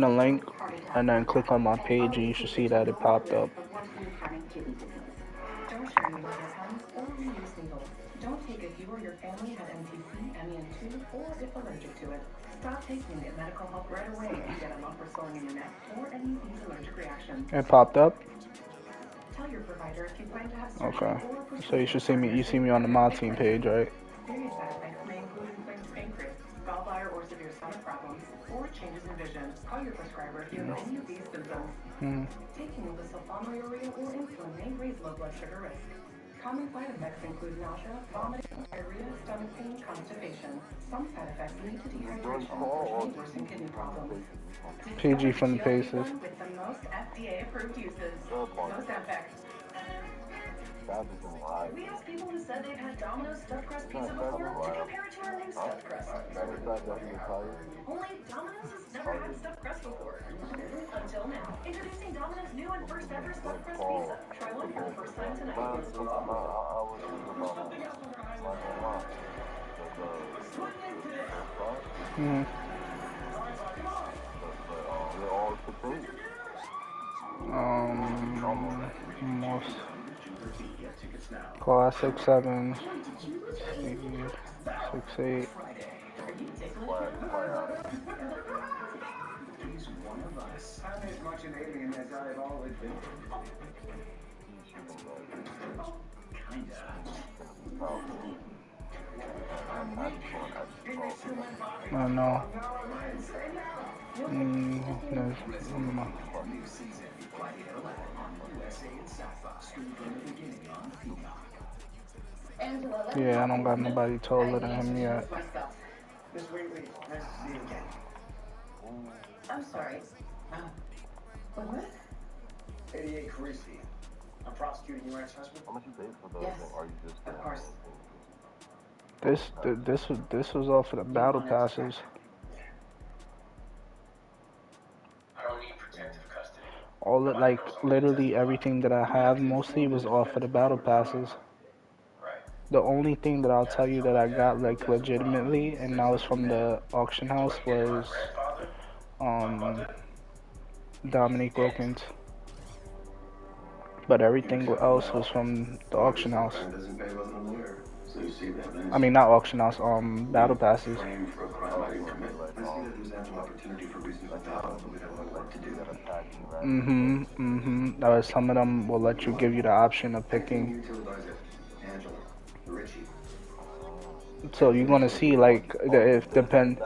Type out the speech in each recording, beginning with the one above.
the link and then click on my page and you should see that it popped up. Don't share needle pens or reuse needles. Don't take if you or your family had NPC, MEN2, or if allergic to it. Stop taking and get medical help right away if you get a lump or swelling in your neck or any of these allergic reactions. It popped up. Tell your provider if you plan to have surgery Okay. or So you should see me. You see me on the My Team page, right? Serious side effects may include inflamed pancreas, gallbladder or severe stomach problems, or changes in vision. Call your prescriber if you have any of these symptoms. Taking sulfonylurea or insulin may raise low blood sugar risk. Common side effects include nausea, vomiting, diarrhea, stomach pain, constipation. Some side effects lead to dehydration, which may worsen kidney problems. PG from the Pacers. With the most FDA-approved uses. No sound effects. We asked people who said they've had Domino's stuffed crust pizza before to compare it to our new stuffed crust. Only Domino's has never had stuffed crust before. Until now. Introducing Domino's new and first ever stuffed crust pizza. Try one for the first time tonight. Most classic 7, 6, 8. He's one of us. I'm as much an alien as I've always been. Kinda. I know. New season, Friday at 11 on USA and Sci-Fi. Stream from the beginning on Peacock. Yeah, I don't got nobody taller than him yet. Miss Wheatley, nice to see you again. I'm sorry. What? 88 Carisi. I'm prosecuting your ex-husband. Yes, of course. This was off of the battle passes. I don't need protective custody. All it, like literally everything that I have mostly was off of the battle passes. The only thing that I'll tell you that I got like legitimately, and that was from the auction house, was Dominique Wilkins. But everything else was from the auction house. I mean, not auction house, battle passes. Some of them will let you give you the option of picking. So you're gonna see like if depend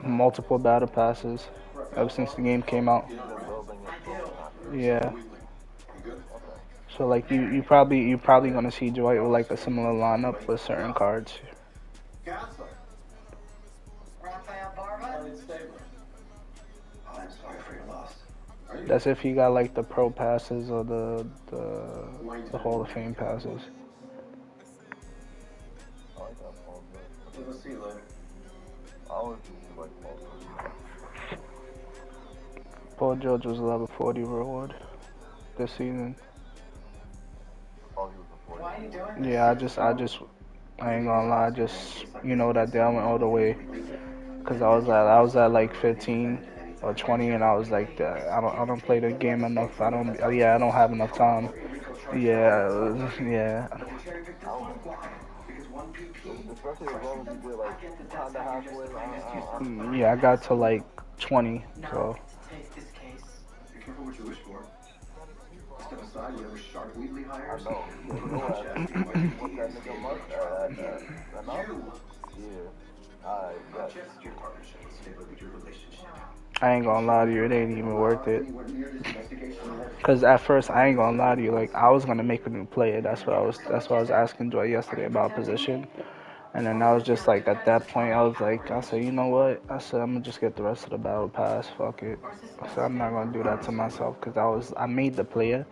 multiple battle passes ever since the game came out. Yeah. So like you probably gonna see Dwight with like a similar lineup with certain cards. Counselor. Raphael Barba? I'm sorry for your loss. That's if you got like the pro passes or the Hall of Fame passes. We'll see you later. Paul George was a level 40 reward this season. Why are you doing this? Yeah, I ain't gonna lie, that day I went all the way, cause I was at like 15 or 20, and I was like, I don't play the game enough. I don't have enough time. Yeah. Yeah, I got to like 20, so. Take this case. Be careful what you wish for. Step aside, whatever shark Wheatley hires. I ain't gonna lie to you, it ain't even worth it. Cause at first, I ain't gonna lie to you, like I was gonna make a new player. That's what I was asking Joy yesterday about position. And then I was just like, at that point, I said, you know what? I said, I'm gonna just get the rest of the battle pass. Fuck it. I said, I'm not gonna do that to myself, because I made the player,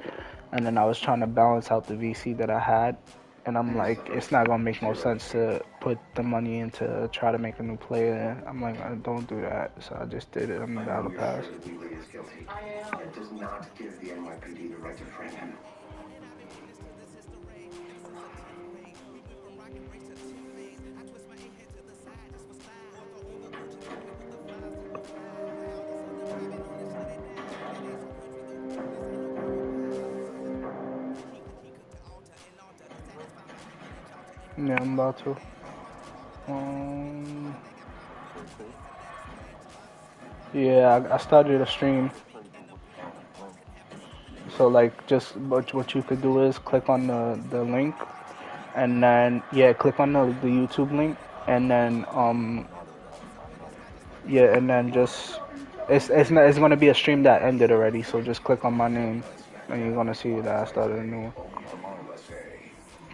and then I was trying to balance out the VC that I had, and I'm like, it's not gonna make no sense to put the money into try to make a new player. I'm like, don't do that. So I just did it on the battle pass. It does not give the NYPD the right to frame him. Yeah, I'm about to. Um, yeah, I started a stream. So like, just what you could do is click on the link, and then yeah, click on the YouTube link, and then yeah, and then just it's gonna be a stream that ended already. So just click on my name, and you're gonna see that I started a new one.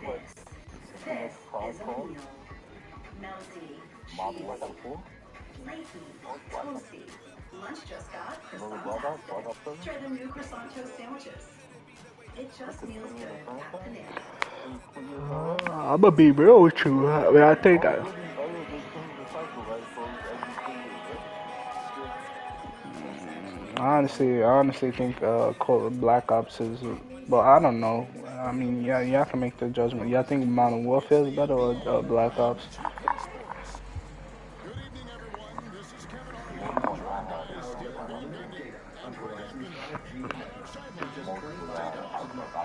USA. This is a meal. Melty, cheesy, flaky, toasty. Lunch just got croissant-tastic. Try the new croissant toast sandwiches. It just feels good at the nib. I'm gonna be real with you. I mean, I think I honestly think Black Ops is, but I don't know. I mean, yeah, y'all can make the judgment. Y'all think Modern Warfare is better or Black Ops? Powered with unlimited data on Verizon 5G Home for just $25 a month.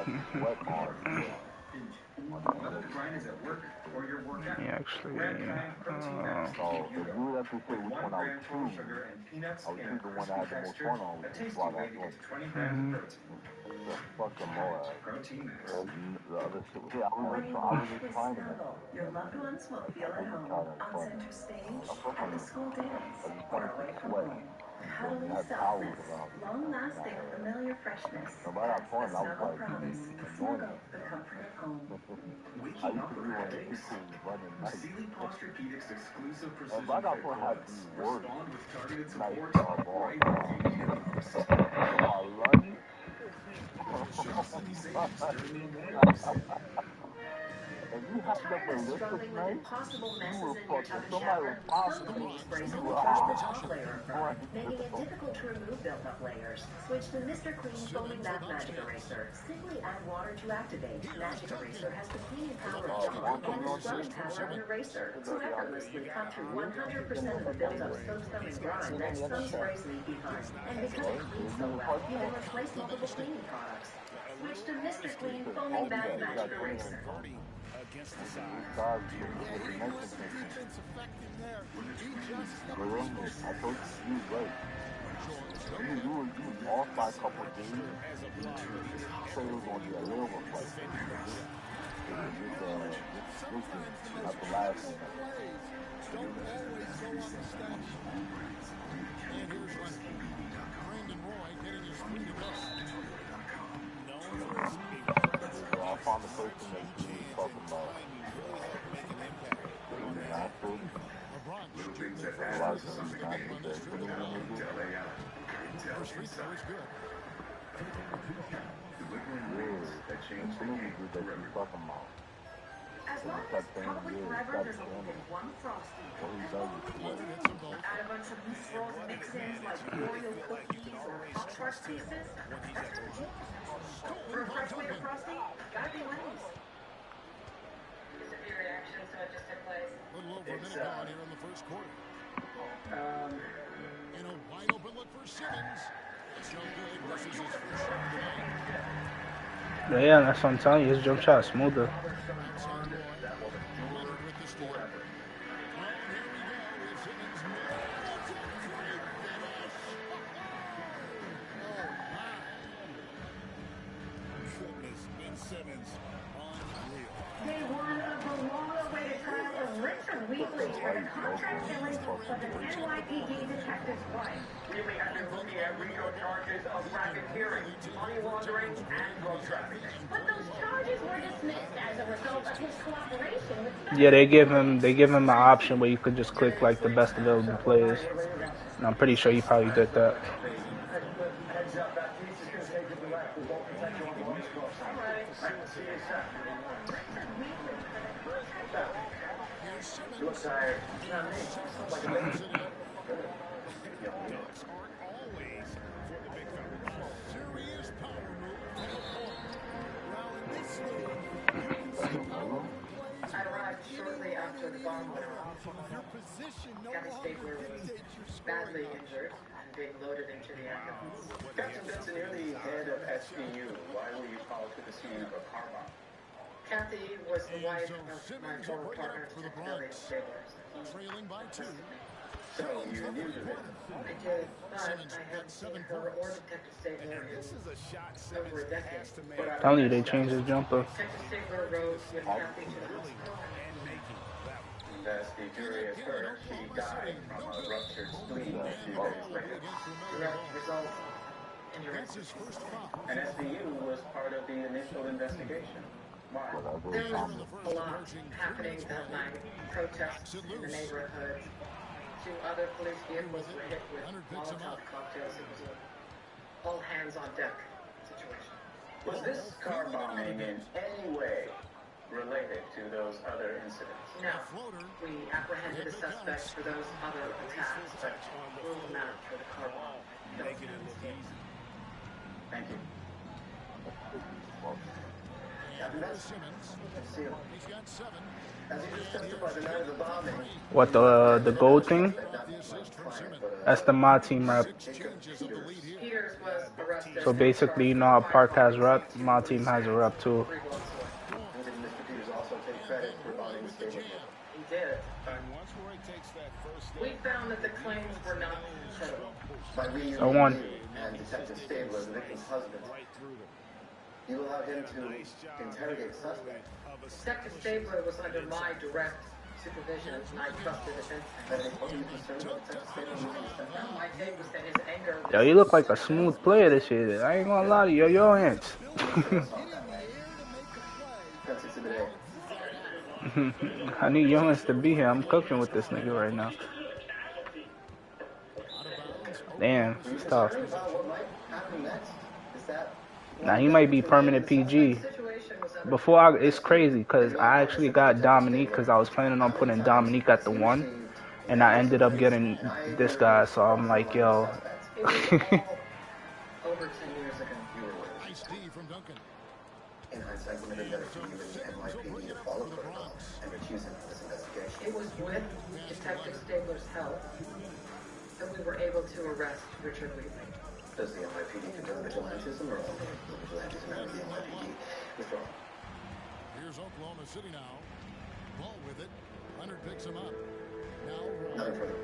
Whether the grind is at work or your workout, Yeah, actually, Red Kind protein uh, apps keep you going. With 1 gram total sugar and peanuts in a crispy texture, a tasty way to get to 20 grams of mhm. protein. Red Protein Mix. Play with Snuggle. Your loved ones will feel at home on center stage, at the school dance, or away from home. Cuddly softness, long-lasting familiar freshness. That's the Snuggle promise. Snuggle, the comfort of home. Waking up with headaches? Sealy Posturepedics exclusive precision fit products respond with targeted support right where you need it. Shop some saves during Memorial Sale. Tired of struggling with impossible messes in your tub and shower? Philippines sprays only touch the top layer of product, making it difficult to remove built-up layers. Switch to Mr. Clean Foaming Bath Magic Eraser. Simply add water to activate. Magic Eraser has the cleaning power of dawn and the scrubbing power of an eraser to effortlessly cut through 100% of the built-up soap, scum, and grime that some sprays leave behind. And because it cleans so well, you can replace multiple cleaning products. Switch to Mr. Clean Foaming Bath Magic Eraser. Against the side. Yeah, he was some defense affecting there. He just couldn't make those saves. George extra as a blocker. Defending sometimes those passing plays don't always go unstudied. And here's Brandon Roy getting his three to go. Known for his incredible game changing timing play, make an impact. LeBron Little shooting things the that first add free up to throw something shot big. on this trip. Now Dell AI. Intel First free throw is Inside. good. Delivering wins that change the game for everyone. As long as probably forever there's only been one Frosty. As long as you Leonard hits them can't both. add a bunch of loose rolls and mix-ins like Oreo cookies or Pop-Tart pieces, that's ridiculous. For a fresh way to Frosty, gotta be Wendy's. Severe reaction to what just took place. A little over a It's minute gone here in the first quarter. Um, And a wide open look for Simmons. It's no good. Misses his first shot of the night. Yeah, that's what I'm telling you. His jump shot is smoother. Outside Roy. Leonard with the steal. Oh, and here we go. Here's Simmons. Nails a three finish. Oh, my. Goodness, Ben Simmons. Unreal. day one of the long-awaited trial of Richard Wheatley for the contract killing of the NYPD detective's wife. Wheatley has been looking at RICO charges of racketeering, money laundering, and drug trafficking. But those charges were dismissed as a result of his cooperation with Yeah, they give him an option where you could just click like the best available players. And I'm pretty sure he probably did that. Heads up, that piece is going to take it left. We won't protect you on the West Coast. All right. See you soon. Here's Simmons. You look tired. Not me. Like a baby. Dunks aren't always for the big fella. Serious power move from the point. Now in this league, you can see power move plays I arrived shortly after the bomb went off. your position no Gabby longer Stabler was dictates your badly scoring. injured and being loaded into the ambulance. Captain Benson, you're the head of SBU. Why were you called to the scene of a car bomb? Kathy was the And wife so of my Simmons will former bring it partner, up for the Detective Elliot Bronx. Stablers. Trailing by 2. So you knew the victim? I did, but Simmons I got haven't seen 7 her or points. Detective Stabler in This is a shot over a Simmons decade. has to make. But I Telling you met they Detective changed his jumper. Stabler rode with Kathy to the hospital. And making that one. That's the jury has heard. She died from a ruptured spleen a few days later. Direct result injuries. That's his first foul. And SVU was part of the initial investigation. Why? There was a lot happening that night. Protests in the neighborhood. 2 other police vehicles were hit with Molotov cocktails. It was a all hands on deck situation. Was this car bombing in any way related to those other incidents? No, we apprehended a suspect for those other attacks, but ruled him out for the car bomb. Making it look easy. Thank you. And here's Simmons. See you. He's got 7. As you just testified the night of the bombing, What, the gold thing? The assist from Simmons. That's the my team rep. 6 changes of the lead here. Peters was arrested. So basically, you know how Park has rep, my team has a rep too. and did Mr. Peters also take credit for bombing the stadium? He did. And once Roy takes that first We step, found that the claims were not credible. By reuniting I won. you and Detective Stabler, the victim's husband, right through them. you allowed him to interrogate the suspect. Detective Stabler was under my direct supervision, and I trusted his That instinct. is what you concerned about Detective Stabler using the step down? My take was that his anger was... Yo, you look like a smooth player this year. I ain't gonna lie to you. Your hands. That's Exhibit A. I need youngins to be here. I'm cooking with this nigga right now. Damn, it's tough. Concerned about what might happen next? Is that Now he might be permanent PG. Before it's crazy because I actually got Dominique because I was planning on putting Dominique at the 1, and I ended up getting this guy. So I'm like, yo. It was all over 10 years ago. you were with? Nice D from Duncan. In hindsight, would have been better for you and NYPD to follow protocol and recuse him from this investigation. It was with Detective Stabler's help that we were able to arrest Richard Wheatley. Does the NYPD condone vigilantism or only the vigilantism out of the NYPD? Withdraw. Here's Oklahoma City now. Ball with it. Leonard picks him up. Now Roy. Nothing further.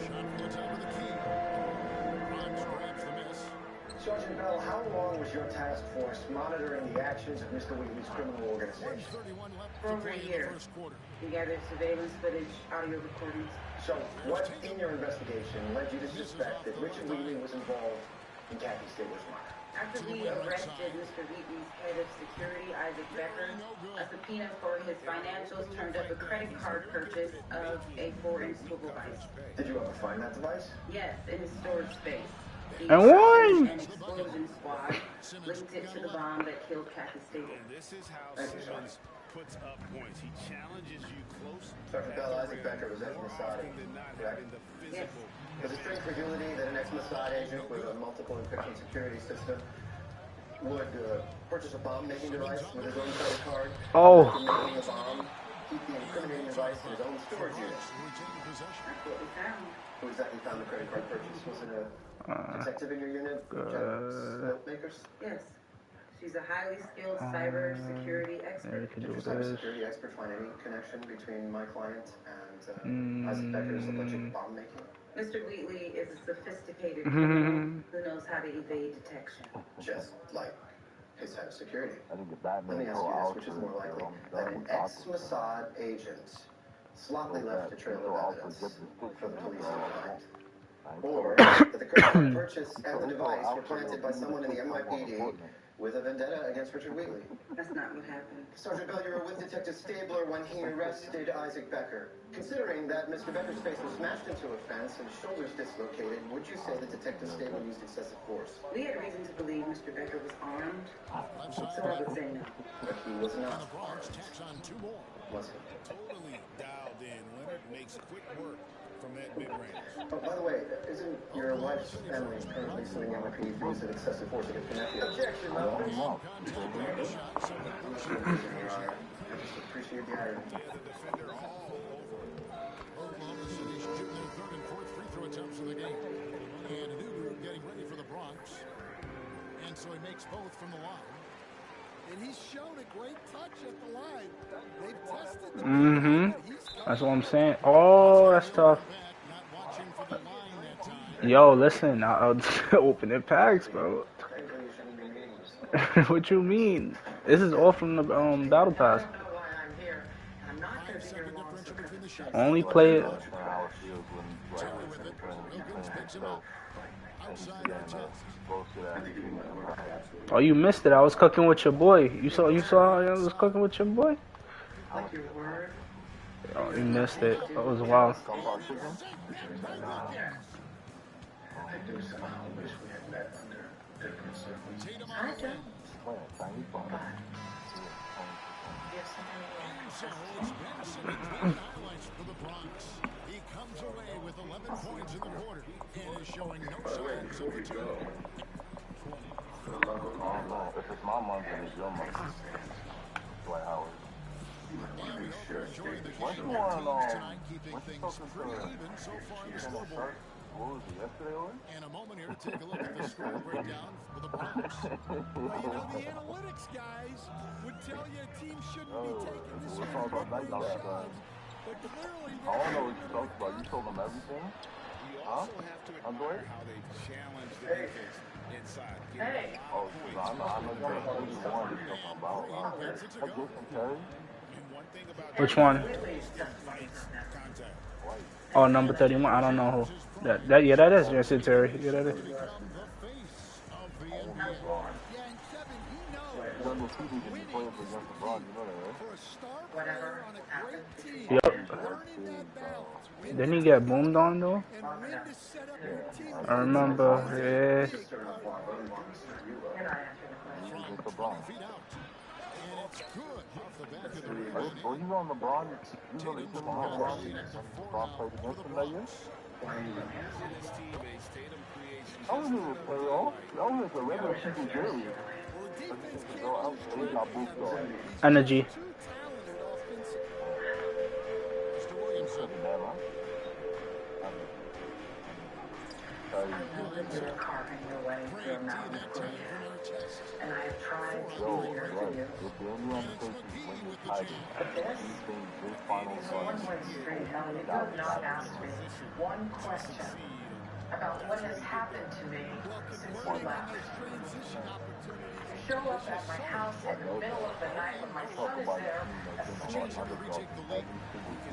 Shot from the top of the key. Grimes grabs the miss. Sergeant Bell, how long was your task force monitoring the actions of Mr. Wheatley's criminal organization? 1:31 left For to over a play in year. the first quarter. We gathered surveillance footage, audio recordings. So, what in your investigation led you to suspect that Richard Wheatley was involved in Kathy Stabler's murder? After we arrested Mr. Wheatley's head of security, Isaac Becker, a subpoena for his financials turned up a credit card purchase of a foreign swivel device. Did you ever find that device? Yes, in his storage space. The And won! An explosion squad linked it to the bomb that killed Kathy Stabler. and this is how Thank you, Simmons puts up points. He challenges you close. Sergeant Bell, Isaac Becker was ex-Mossad agent, Than not correct? having the Yes. physical. There's a strange credulity that an ex-Mossad agent with a multiple encryption security system would purchase a bomb-making device with his own credit card. Oh. After making the bomb, keep the incriminating device in his own storage unit. Retain possession. That's what we found. Who exactly found the credit card purchase? Was it a detective in your unit? Note makers? Yes. She's a highly skilled cyber security Yeah, you expert. can Did do your this. cybersecurity expert find any connection between my client and Isaac Becker's alleged bomb making? Mr. Wheatley is a sophisticated criminal who knows how to evade detection. Just like his head of security. Let me ask you this, which is more likely, that an ex-Mossad agent sloppily left a trail of evidence for the police to find, or that the credit card purchase and the device were planted by someone in the NYPD with a vendetta against Richard Wheatley. That's not what happened. Sergeant Bell, you were with Detective Stabler when he arrested Isaac Becker. Considering that Mr. Becker's face was smashed into a fence and shoulders dislocated, would you say that Detective Stabler used excessive force? We had reason to believe Mr. Becker was armed, Left so side. I would say no. But he was And not the Bronx armed, tacks on 2 more. was he? Totally dialed in. Leonard makes quick work from that mid-range. Oh, by the way, isn't your wife's family currently suing NYPD for use of excessive force against her nephew? Objection, Contact on the shot. So I just appreciate the irony. Yeah, the defender all over it. Oklahoma City's shooting their 3rd and 4th free throw attempts of the game. And a new group getting ready for the Bronx. he's shown a great touch at the line. They've tested the Mm-hmm. but he's That's what comfortable I'm with it. saying. Oh, Outside that's the tough. quarterback, not watching for the line that time. Yo, listen, I'll open it packs, bro. What you mean? This is all from the battle pass. I don't know why I'm here, and I'm not going to be here 5-second long, so differential cut between the the chase. shotgun Only and the play hand it. off. Terry with it. Wilkins picks him up. Outside Artest. Oh, you missed it. I was cooking with your boy. You saw I was cooking with your boy? Like your word. Oh, you missed it. That was wild. I do somehow wish we had met under different circumstances. Tatum I on the don't. wing. Give somebody So it's Ben Simmons making highlights for the Bronx. He comes away with 11 points in the quarter and is showing no signs of returning. If it's my month, then it's your month. Dwight Howard. And we hope you're enjoying the What game. you Our want teams on? tonight keeping things pretty even so far in the scoreboard. What was it, yesterday, or? And a moment here to take a look at the score breakdown for the Bronx. Well, you know, the analytics guys would tell you a team shouldn't be taking this We're many talking about opening night shots. But clearly, I don't know what you talked about. You told them everything? You Huh? also have to admire how they challenge the defense inside. Hey. Oh, I know you're talking about. I get some Terry. And one thing about Which one? contact. Oh, number 31. I don't know who. Yeah, that is Jesse Terry. Yeah, that is. become the face of the NBA. Yeah, and Kevin, he knows He's undefeated in the playoffs against LeBron. You know that, right? for a star Whatever player on a great happened. team, Yep. learning that balance, when Didn't he to get take boomed on though? and when to set up your teammates. I remember. Yeah. You're not answering the question. He's with LeBron. Feet out. And it's good off the back of the rim. Well, he's on LeBron. He's on the team on LeBron. LeBron played against him that year. Using his teammates, Tatum creates I was in the playoff. That was like a regular season game. Well, the defense So I was got booked on. Energy. too talented offensively. Mr. Williamson. You're carving your way through a mountain of grief, and I have tried to Yo, be here for you. if the only undertaking when you're title, But this you think this final is a run one-way street, Elliot. You have not asked me one question about what has happened to me since you left. You show up at my house in the middle of the night when my son is there,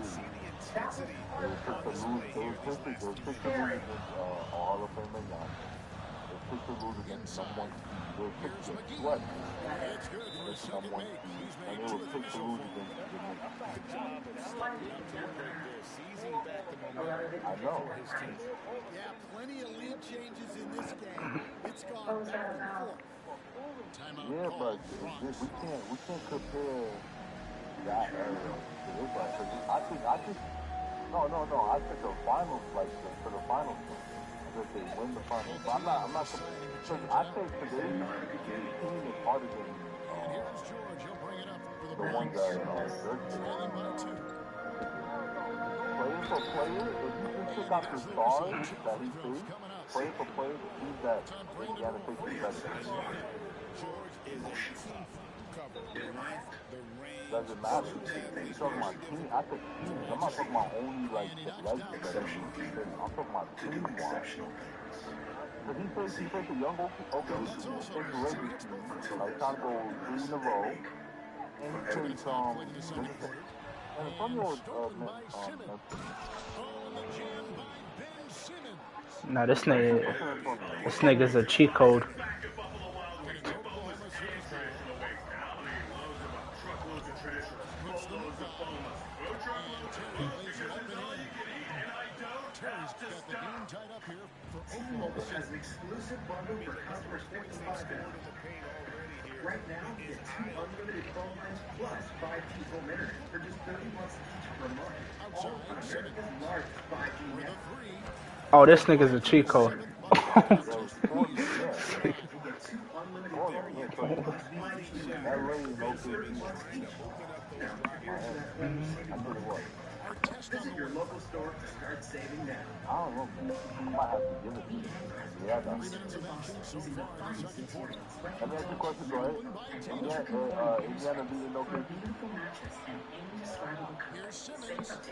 asleep. That was scary. Hall of Fame young. They picked to lose against someone. They were picked to sweat. It's good for a second make. He's And made they two were of picked these to so lose far. against the Why did you do that? seizing back the A lot of it I know. Yeah, plenty of lead changes in this game. It's What gone was back that and about? forth. Timeout Yeah, call. but Bronx. we can't compare that era to this one. 'Cause I think no. I think the finals, like for the finals, that they win the finals. But I'm not. Because I think today's team is harder than And here's George. He'll bring it up for the the ones Bronx. that they're Trailing by two. player for player. If you can pick out the stars that he faced, player for player, the teams that Indiana faced is better. George is 18 cover. The length, the range. Doesn't matter. You're talking about team. I think teams. I'm not talking about only like the legends. I'm talking about team wise. But he faced a young okay. He faced a regular team. Like trying to go 3 in a row. And he faced and the funny was Nah, this nigga's a cheat code. Terry's got the game tied up here for Oklahoma Has an exclusive bundle for customers 55 and up. Right now, get 2 unlimited phone lines plus 5 G home internet for just 30 bucks each per month. All on America's largest 5G network. Oh, this nigga's a cheat code. Get 2 unlimited variants plus 5 G network for just 30 bucks each. Now, here's that I tell you what. Visit your local local store to start saving now. I don't know, man. I might have to give it to you. Yeah, 3 that's minutes of action so far in the second quarter. Let me ask you a question, Lead right? Oakland by a total of Indiana, 21. Indiana beating For a OKC? beautiful mattress and indescribable comfort, Here's save Simmons. up to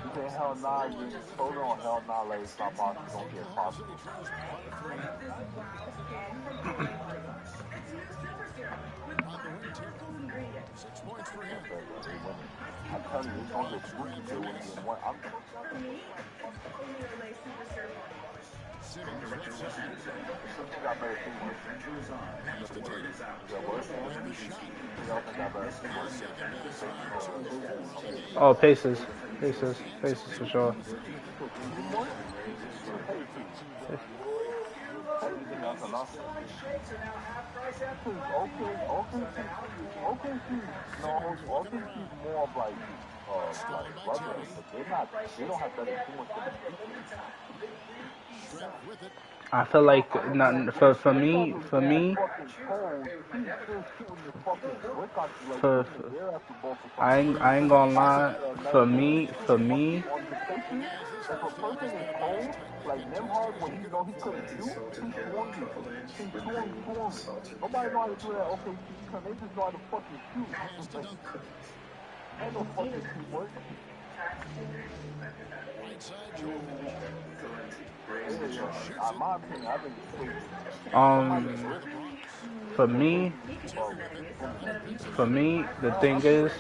You $800 say on hell nah, select you luxury told on hell services nah, at like it's not expensive possible. Don't Boston see it Oklahoma City possible. trails by 3. Visit Wow Skin from Olay Body Wash. It's new super serum with On the 5 wing, too. powerful ingredients. 6 points for him. That's it, bro. They winning. I'm $15 telling you, it's gonna get off. spooky if they win game one. I'm For me, it's only Olay Super Serum Body Wash. Simmons left Director side. Who got better teamwork? Adventure is on, and the word is out. Yeah, what? On the shot. Who else got better His teamwork? second best game. Oh, 2 of 4 on the game. Oh, Pacers, Pacers, And so Pacers for far sure. in the third. you said team teamwork? Yeah, Pacers. Pacers, that's enough. Because OKC, no, OKC's more of like regular, but they don't have better teamwork than the Pacers. Trent with it. I feel like not for me Fucking cold. He's still shooting the fucking brick on you, like for, shooting the air at the ball for some I crazy ain't gonna lie. For American me, for me, on the Pacers. If a person is cold, like Nimhard, when he know he couldn't shoot, he swung you. He swung. Nobody know how to do that. Okay, because they just know how to fucking shoot. Ain't no fucking teamwork. Right side, Joel. In my opinion, I think it's Pacers. for me, the thing is,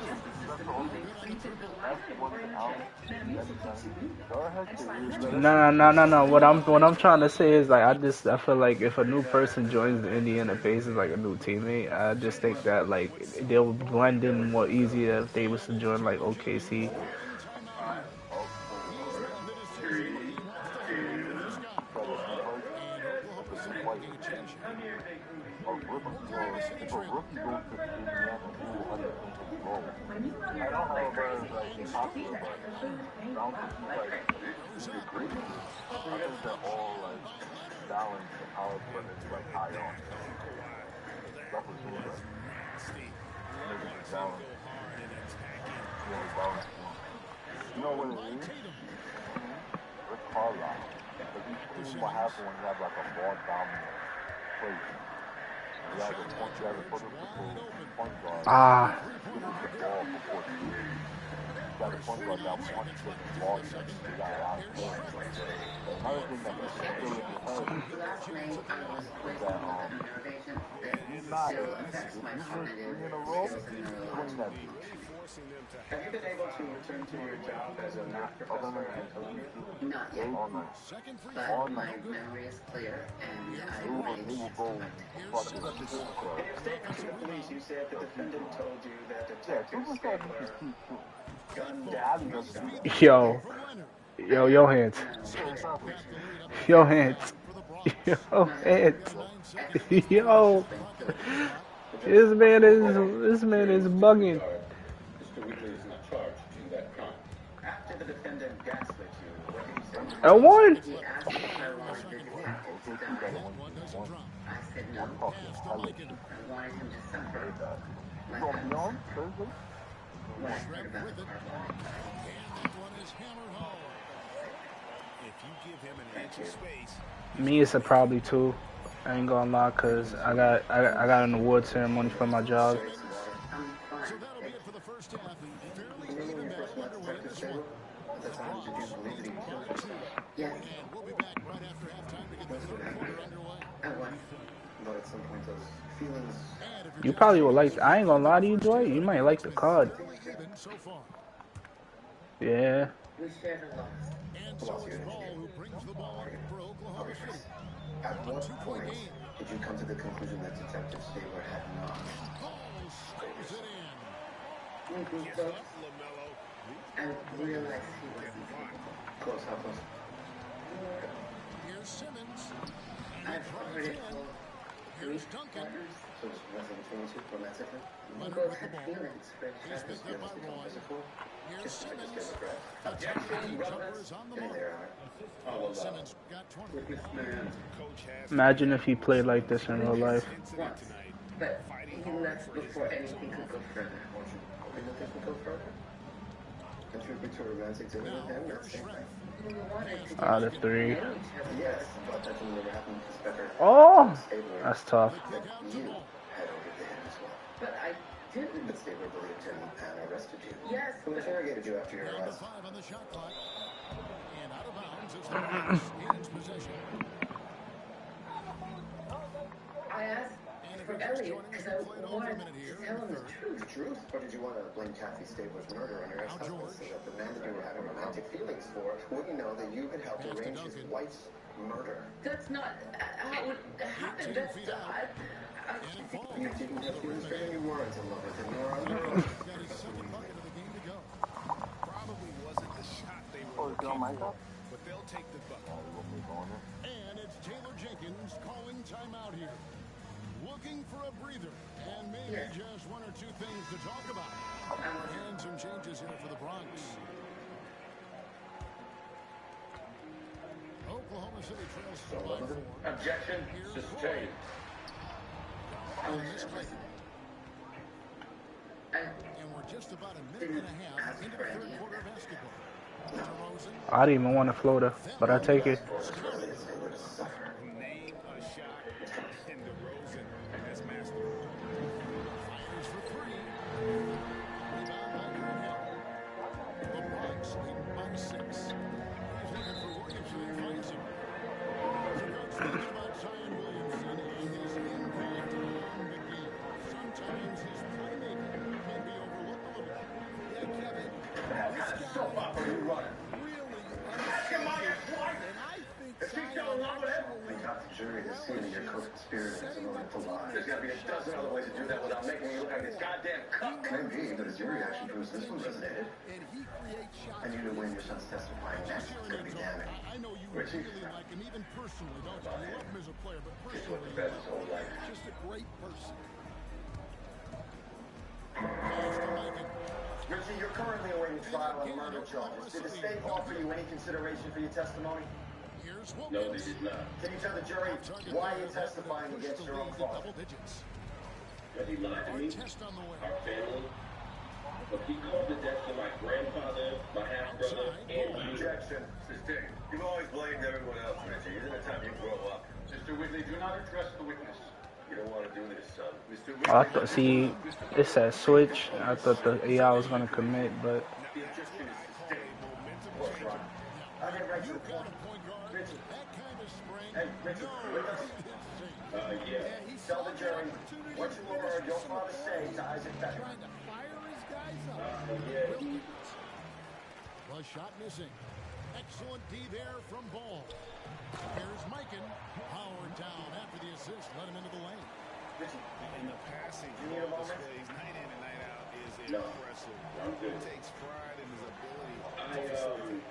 no. What I'm trying to say is like I feel like if a new person joins the Indiana Pacers, like a new teammate, I just think that like they'll blend in more easier if they was to join like OKC. Opening timeout here. Still hit his first three. He wants to hold on for this guy. And Oklahoma City making a change here. Oklahoma City If a trailing. rookie goes to Indiana, he will understand his role. I don't have a very like popular, but I don't think he's like super great. I think they're all like balanced in college, but it's like high on. That's what seems like. Nasty. Maybe it's Watch him balanced. go hard and attack him. Really balanced. You know what it is? Rick Carlisle. Because he's seen what happens when you have like a ball dominant place. You have a prototypical point guard. Ah, Give him the ball before he shoots. You got a point guard that wants to get the ball. You got a lot of players. Another thing that you should feel in your head Last night I was is placed that on a nerve agent that he's not, still if affects you my miss cognitive 3 in a row, skills and swing that neurological. bitch. Forcing them to Have you been able to return to your job as a math Other professor than at Columbia? Not yet, all night. Second free but throw. my No good. memory is clear and I He will go Here's fucking Simmons. full club. In your statement to the police, you said the defendant told you that Yeah, Detective superstars you Stabler should keep too. gunned Ali down doesn't do Osama. that. yo, From Leonard. your hands, Yeah, exactly. Back the lead up to your 13 hands, for the Bronx. your We've hands, got 9 seconds in this third. yo. Clock at the 3 spot. This man is bugging. Mr. Wheatley is not charged in that crime. After the defendant gaslit you, what did he say? I won. he asked if I wanted the detective to OKC got die. to win One game doesn't one. drop. I said no. I'm talking Pass to hella Lincoln. shit. I wanted him to suffer. You Like gonna be I on suffered Thursday? when I heard about With the it. carbine. And that one is hammered home. If you give him an inch of space, Me, it's a probably two. I ain't gonna lie, cause I got an award ceremony for my job. I'm fine. So that'll be it for the first half. Fairly Remember even when you battle first met underway in Detective this one. Stabler? At The the time, did you Bronx believe that he leading killed by 2. himself? Yes. And we'll be back right after halftime to get the third quarter underway. I was. But at some point, those feelings. And if You you're just probably will tuning like. in, I ain't gonna lie to you, Joy. You might like it's the been card. fairly even so far. Yeah. We shared a loss. And so it's Ball who brings the ball for Oklahoma City. At what 2-point point game. did you come to the conclusion that Detective Stabler had not? Ball slams it in. We grew give close. up, LaMelo. I realized he wasn't capable. Close, how close? Here's Simmons. And I've he heard drives it in. called Here's grief Duncan. partners. So it wasn't romantic, romantically? We Leonard both with the had ball. feelings, but He's as picked this up by feelings become Roy. physical, Here's just get Simmons. the breath. A two-point jumper is on the Getting mark. there, all right. Simmons got 20. With this man. Coach has Imagine if he played like this in real life. incident tonight. But Fighting he hard left for his before team. anything could go further. Hoping nothing could go further? And should be too romantic to live with him, that's the same thing. Out of 3. Yes, but that didn't ever happen. It's better. Oh, that's tough. That you had over to him as well. But I didn't. But Stabler believed him and arrested you. Yes. Who interrogated you after your arrest? 5 on the shot clock. And out of bounds as the Bucks gains possession. I asked for Elliot because I wanted to tell him the truth. Truth? Or did you want to blame Kathy Stabler's murder on your ex-husband so that the man that you were having romantic feelings for wouldn't know that you had helped arrange his wife's murder? That's not how it happened. That's You didn't have feelings for him, you weren't in love with him, you were on your own. Got his second bucket of the game to go. Probably wasn't the shot they were looking for, but they'll take the bucket. And it's Taylor Jenkins calling timeout here. Looking for a breather. And maybe just 1 or 2 things to talk about. And some changes here for the Bronx. Oklahoma City trails by 4. Objection sustained. And we're just about a minute and a half into the third quarter of basketball. I didn't even want a floater, but I take it. Name a shot, and DeRozan has mastered. Fires for 3. Rebound by Greenhill. The Bronx lead by 6. He's looking for Williamson and finds him. There's a good speech about Zion Williamson and his impact on the game. Sometimes his playmaking can be overlooked a little bit. Yeah, Kevin, this guy really understands, and I think Zion We got the jury this evening, you're co-conspirators in order to lie. There's got to be a dozen other ways to do that without making me look like this goddamn cuck. Maybe, but his jury action proves this one resonated. and he creates shots. And you knew when your son's testifying next was going to be damning. I know you really like him, even personally, don't you? You love him as a player, but personally, just a great person. Pass to Mikan. Richie, you're currently awaiting trial on murder charges. Did the state offer you any consideration for your testimony? Here's No, Wilkins. they did not. Can you tell the jury why you're testifying against your own father? Double digits. But he lied to Our me, test on the way. our family. But he caused the deaths of my grandfather, my half-brother, and you. Objection. Sustained. You've always blamed everyone else, Richie. Isn't it time you grow up? Mr. Whitley, do not address the witness. You don't want to do this, son. Mr. Whitley. See, it says switch. I thought the AI was gonna commit, but The objection is sustained. What's wrong? I'll get right to the point. Point guard, Richie. that kind of spring. Hey, Richie, with us. Yeah. Tell the jury what you overheard your father say to Isaac Becker. Trying to fire his guys up. Yeah. The shot missing. Excellent D there from Ball. Here's Mikan. Howard down after the assist. Let him into the lane. Richie, And the passing you need a ball moment? displays night in and night out is No. impressive. I'm good. He takes pride in his ability I, to facilitate.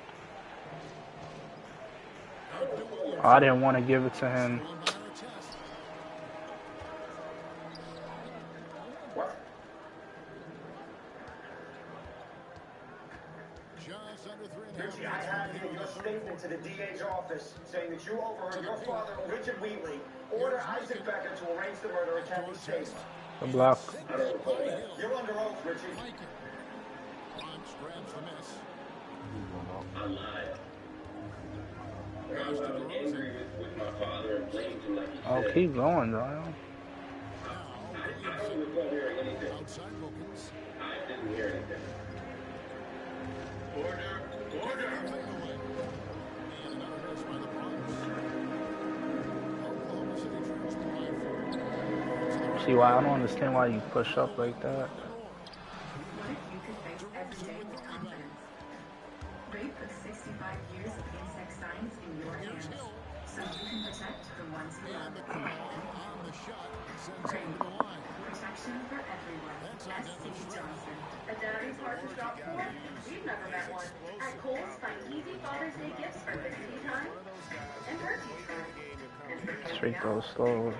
I didn't want to give it to him. Going by our test. what? Just under 3.5 Richie, I have here your statement to the DA's office saying that you overheard your father, Richard Wheatley, order Isaac Becker to arrange the murder of Kathy Stabler. The block. You're under oath, Richie. Mikan. Bronx grabs the miss. I lied. I was angry with my father and blamed him like he Oh, said. keep going, Zion. I don't recall hearing anything. Outside Wilkins. I didn't hear anything. Order. Order. Takeaway. And another miss by the Bronx. Oklahoma City trails by 4. See why I don't understand why you push up like that. What if you could face every day with confidence? Ray put 65 years of insect science in your hands, so you can protect the ones you love. And the call on the shot sends Ray, him to the line. protection for everyone. S.C. Johnson. A daddy's hard to shop for? We've never met one. At Kohl's, find easy Father's Day gifts for Christmas time and birthday time. And for Straight throw slow.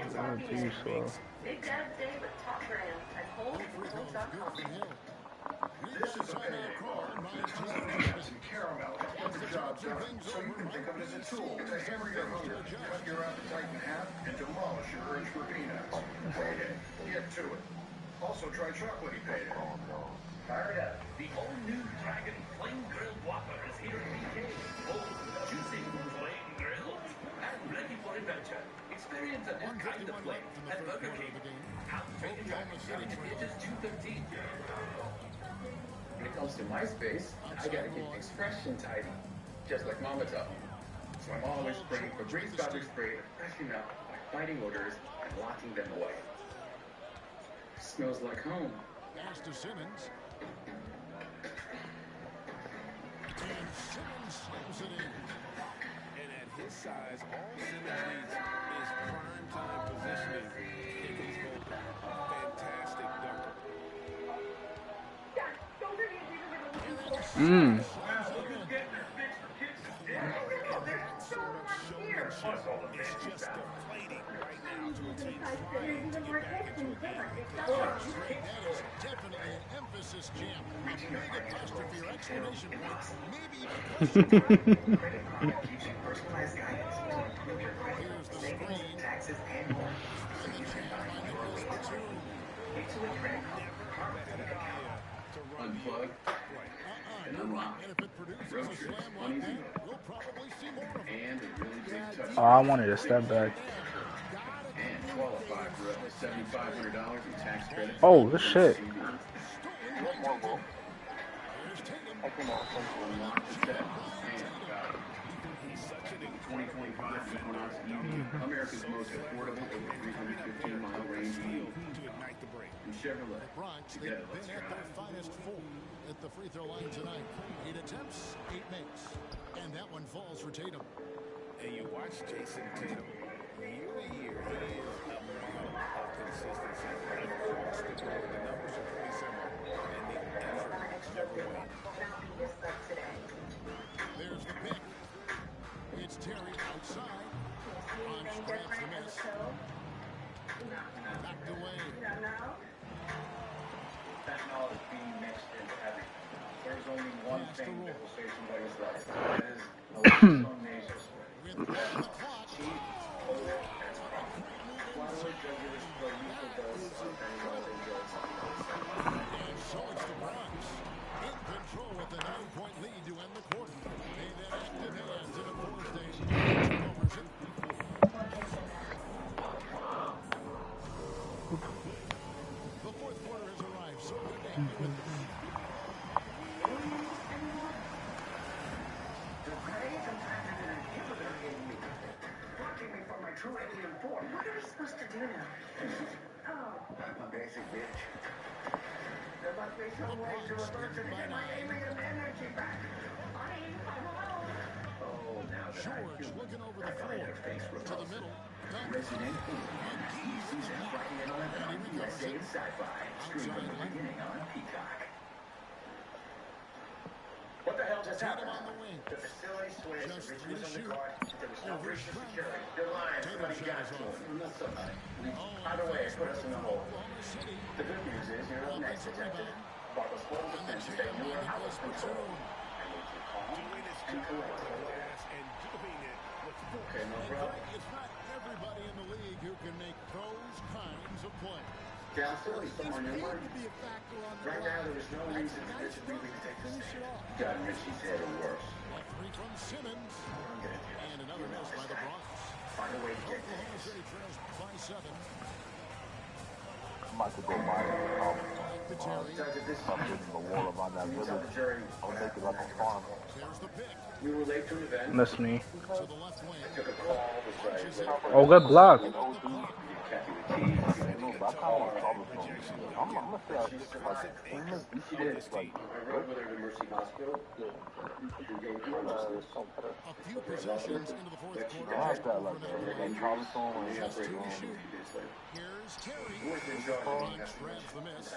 Too slow. Big Dad's Day with top brands at Kohl's and Kohl's.com. This is a payday call. Have some caramel. Get the job done. So you can think of it as a tool to hammer your hunger, cut your appetite in half, and demolish your urge for peanuts. Payday. Get to it. Also try chocolatey payday. Fired up. The all-new Dragon Flame grilled whoppers here at BK. Bold, juicy flame grilled and ready for adventure. Experience a new kind of flame at Burger King. Pound chicken back, starting at just $2.13. When it comes to my space, I gotta keep things fresh and tidy, just like Mama taught me. So I'm always spraying Febreze Fabric Spray to freshen up by fighting odors and locking them away. Smells like home. Pass to Simmons. And Simmons slams it in. And at his size, all Simmons needs is prime time positioning. And he's both a fantastic dunker. And It's just deflating right now to a team trying to get back into a game. that is definitely an emphasis jam. Big apostrophe or exclamation point. Maybe even Personalized guidance to improve your credit, savings, taxes, and more. So you can find your way into a credit card account. Unplug and unlock. and if it produces Road a trips, slam on like easy that, mode. we'll probably see more of it. And a really big touch. Oh, I wanted to step back. And qualify for up to $7,500 in tax credits. Oh, this shit. Unlock the set and got it. 2025 Equinox EV, America's most affordable over 315-mile range EV. And Chevrolet, Bronx, they've together let's been at their drive. finest four at the free throw line tonight. 8 attempts, 8 makes. And that one falls for Tatum. And you watch Jason Tatum, year to year, he is a model of consistency across the board. The numbers are pretty similar, and the effort never wanes. There's the pick. It's Terry outside. Punch grabs the miss. Backed away. Fentanyl is being mixed into everything. There's only one thing that will save somebody's life. That is naloxone nasal spray. With the clock. Cheap, potent, and strong. Flyweight jugulars spray lethal dose of fentanyl in drugs. And so it's the Bronx. In control with the 9-point lead to end the quarter. They then active hands in a four-stage conversion. The fourth quarter has arrived. So good to have you with us. Blocking me from my true alien form. What are we supposed to do now? I'm a basic bitch. There must be some way to reverse it and get my alien energy back. Oh, now that I George feel looking over the I find floor. her face To the repulsive. middle. Resident Evil. Season Friday at 11 on USA Sci-Fi. Stream from the beginning on Peacock. What the hell just Tatum happened? on the wing. The facility swears Just that Rich three was to on the shoot. card. There was no Over breach of Scranton. security. You're lying. Tatum Somebody got shadows to off. him. Not somebody. Oh, Either way, it put us in the hole. Oklahoma City. The good news is you're up next, detective. Bartlett's full And the defense jam that you on are out of Nicholas control. Batum. I need you calm Doing his and job collected. on the glass and doing it with force. Okay, no And problem. Greg, it's not everybody in the league who can make those kinds of plays. Yeah, I'm still some on your mind. be a factor on the Right now, there is no reason for Richard Weaver to take this stand. Got Richie's head or worse. A three from Simmons. I'm gonna do it. And another miss by the Bronx. Find a way to get Oklahoma this. City trails by 7. I'm about to go buy it. Back to Terry. Judge, at this I'm getting the wall around that you tell the village. jury I'll what make it happened like at a the farm. There's the pick. We were late to an event. That's me. To the left wing. Took a call, was right. Oh, good block. Kathy the keys. I kind of want to solve this one. I'm gonna say I just like famous. She did. I rode with her to Mercy Hospital. We gave consciousness. A few possessions into the fourth quarter. I have that like that Charleston and Just two to shoot. Here's Terry. Bronx grabs the miss.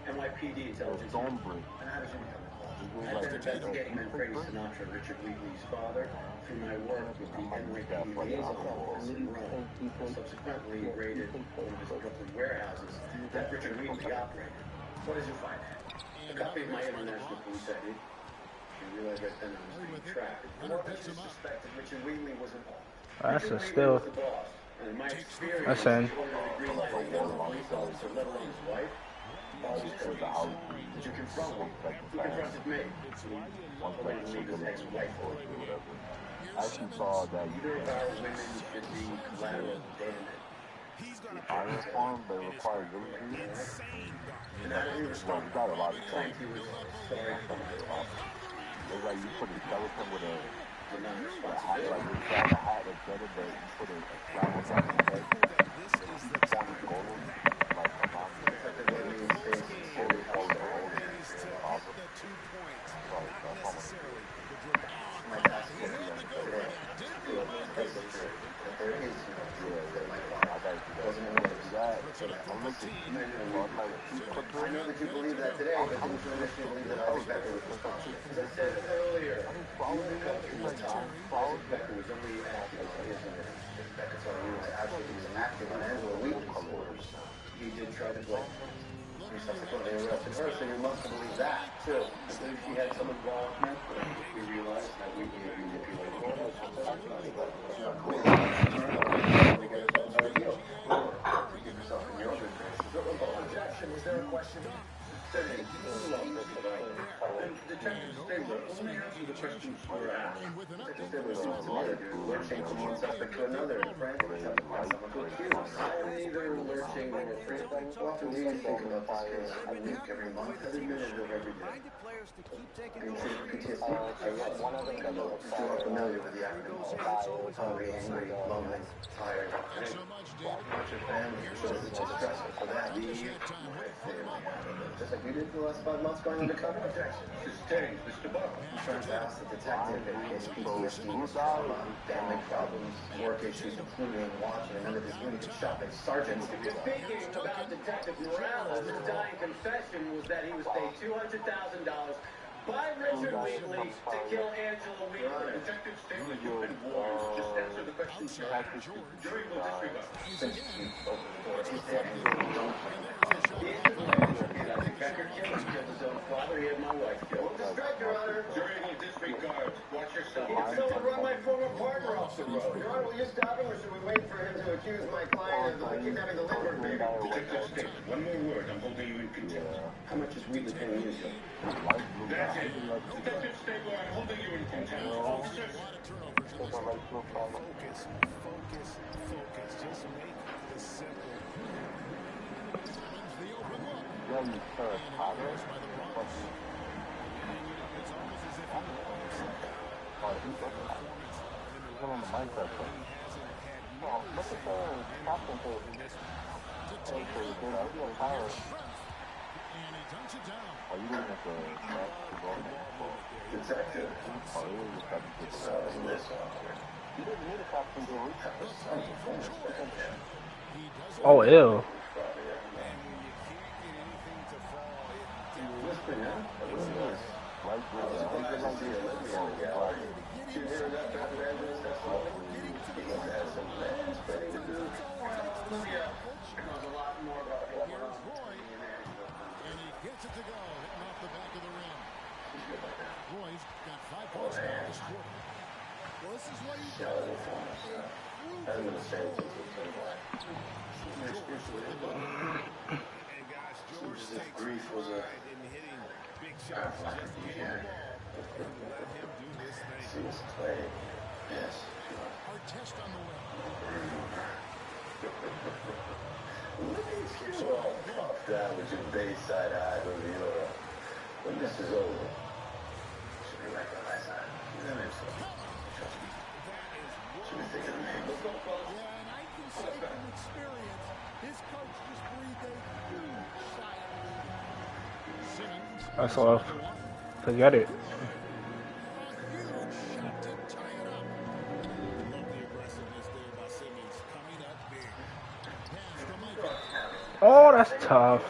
NYPD intelligence. Stonebridge. And how does it become I've been investigating and Freddie Sinatra, Richard Wheatley's father, through my work with the NYPD liaison office in Rome. Subsequently raided one of his Brooklyn warehouses that Richard Wheatley operated. What did you find? A copy of my international police ID. I realized right then I was being tracked. More than suspected Richard Wheatley was involved. That's a Richard Wheatley still. was the boss. And in my experience, That's in. he ordered a green light from no police officer, let alone his wife. always coached. Did you confront me? He confronted me. Nobody believes his ex-wife or whatever. I actually saw that you Either of our women should be collateral damage. iron farm, but it requires really deep. And how did he respond? You got a lot of Claimed he was sorry for my loss. It's like you put a skeleton with a Did not respond. hat, like you have a hat that's better, but you put a flower on top of his head. Form of gold, like a mountain. My task force today. There is that might wasn't in orders. I know that you believe that today, but didn't you initially believe that Alex Becker was responsible? As I said earlier, you know he was top. Alex Becker was only acting on his own. Becker told you that actually he was acting on Angela Wheaton's orders. He did try to blame her. He subsequently arrested her, so you must believe that, too. I believe she had some involvement, but we realized that we can manipulate orders. We get ourselves our deal. Keep yourself in your good graces. Objection, is there a question? Detective Stabler, only answer the questions you're asked. Detective Stabler is not lawyer, dude. Lurching from one suspect to another and frantically trying to find someone to accuse. I am neither lurching nor afraid. How often do you think about this case? Every week, every month, every minute of every day. Are you treated for PTSD? You're not familiar with the acronym. Hungry, angry, lonely, tired, what's your family? You're sure it's more stressful for that. Leave my family out of it. Just like you did for the last 5 months going undercover? Objection. Sustained, Mr. Buck. I'm trying to ask the detective if he has PTSD, trauma, family problems, work issues, including watching a member of his unit shopping sergeants. Speaking about Detective Morales, his dying confession was that he was paid $200,000 by Richard Wheatley to kill Angela Wheatley. Detective Stabler, you've been warned. Just answer the questions you're asked. Jury will disregard. Since you opened the door, is there anything you don't find that he is the man who killed Becker killed. He killed his own father. He had my wife killed. Well, strike, Your Honor. Jury will disregard. Watch yourself. He did someone run my former partner off the road. Your Honor, will you stop him, or should we wait for him to accuse my client of kidnapping the Lindbergh baby? Detective Stabler, one more word. I'm holding you in contempt. How much is Wheatley paying you, sir? That's it. Detective Stabler, I'm holding you in contempt. Officers. Focus. Just make the simple. Detective. Oh, ew. Roy's got 5 points now this quarter. Well, this is what he does. I'm going to say it's grief was a powerful aphrodisiac. See us play. Yes. Our test on the way. Look at you all puffed out with your Bayside eyes over Europe. When this is over, should be like the last time. That makes sense. Trust me. Should be thinking of me. Yeah, and I can say from experience, his coach just breathed a huge sigh of relief. Simmons. That's all. Forget it. A huge shot to tie it up. Love the aggressiveness there by Simmons. Coming up big. Pass to Michael. Oh, that's tough.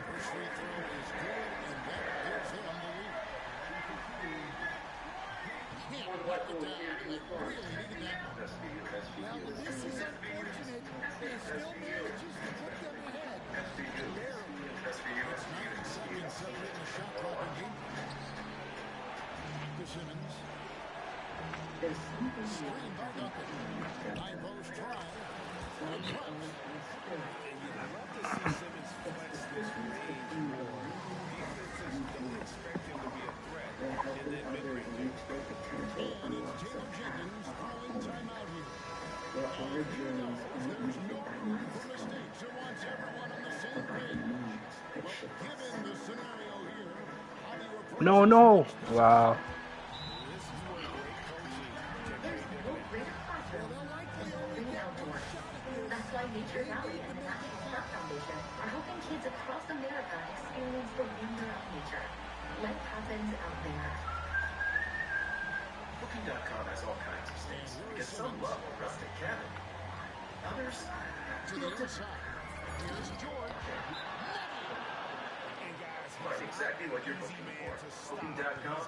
First free throw is good, and that gives him the lead. Can't knock it down. Really needed that. Now, this is unfortunate. He still manages to put them ahead. It's 9-7 subject to shot clock and game. To Simmons. There's something Screen by Duncan. High post drive. And you'd love to see Simmons flex this range more. Defenses don't expect him to be a threat in that mid-range area. And it's Taylor Jenkins calling timeout here. He knows there's no room for mistakes and wants everyone on the same page. But given the scenario here, how do you approach No, this no. next Wow. This is where great coaching can pay There's no dividends. greater classroom They'll than likely the only green get one outdoors. shot at this. That's why Nature They Valley need and to the make National the Park most of it. Foundation are helping kids across America experience the wonder of nature. Life happens out there. Booking.com has all kinds of stays because some love a rustic cabin. Others To the inside. Here's George. And guys, find exactly what you're looking for. Booking.com.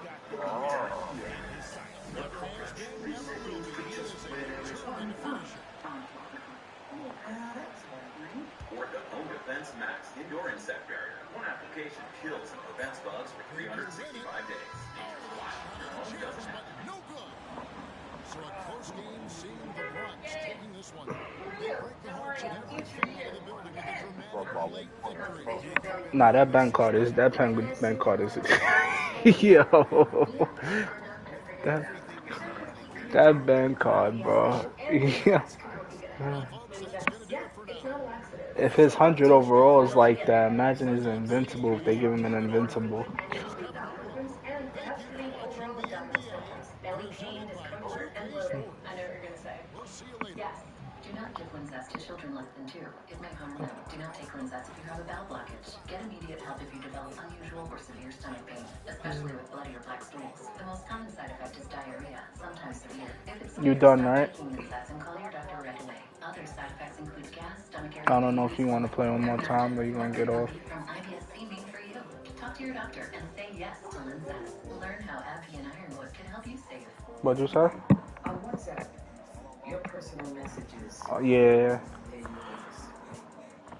Never has been, never will be. He is determined to finish it. Or the Home Defense Max Indoor Insect Barrier. One application kills and prevents bugs for 365 days. Your home doesn't have to. No good. So a close game seeing the Bronx taking this one. They break the hearts of every fan out of the building with a dramatic late victory. Nah, that bank card is yo. That that bank card, bro. Yeah. Well, folks, that's going to do it for now. If his 100 overall is like that, imagine he's invincible if they give him an invincible. Thank you for watching the NBA presented by 2K Sports. I know what you're gonna say. We'll see you later. Yes. Do not give Linzess to children less than 2. It may harm them. Do not take Linzess if you have a bowel blockage. Get immediate help if you develop unusual or severe stomach pain, especially with bloody or black stools. The most common side effect is diarrhea, sometimes severe. If it's severe, You done, stop right? taking Linzess and call your doctor right away. Other side effects include gas, stomach I don't know if you want to play one more time, but you're going to get off. From IBS-C mean for you? Talk to your doctor and say yes to Linzess. Learn how Abbey and Ironwood can help you save. What'd you say? On WhatsApp, your personal messages. Oh, yeah.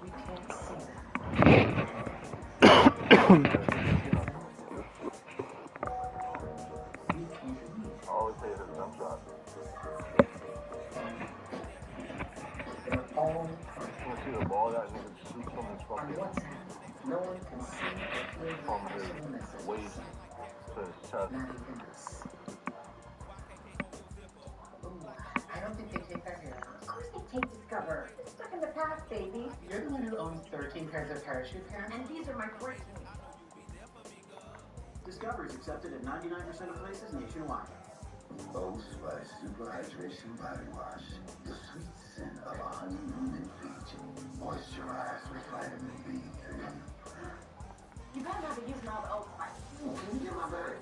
We can't see them. Always say it as a jump shot. They're all You want to see the ball that nigga shoots from his on fucking WhatsApp. No one can see or hear your from personal his messages. waist to his chest. Not even us. Ooh, I don't think they take that here. Of course they take Discover. It's stuck in the past, baby. You're the one who owns 13 pairs of parachute pants? And these are my 14. Discover is accepted at 99% of places nationwide. Boast by Super Hydration Body Wash. The sweet scent of a honeymoon and beach. Moisturize with vitamin B3. You better not be using all the old spice. Can you get my bag?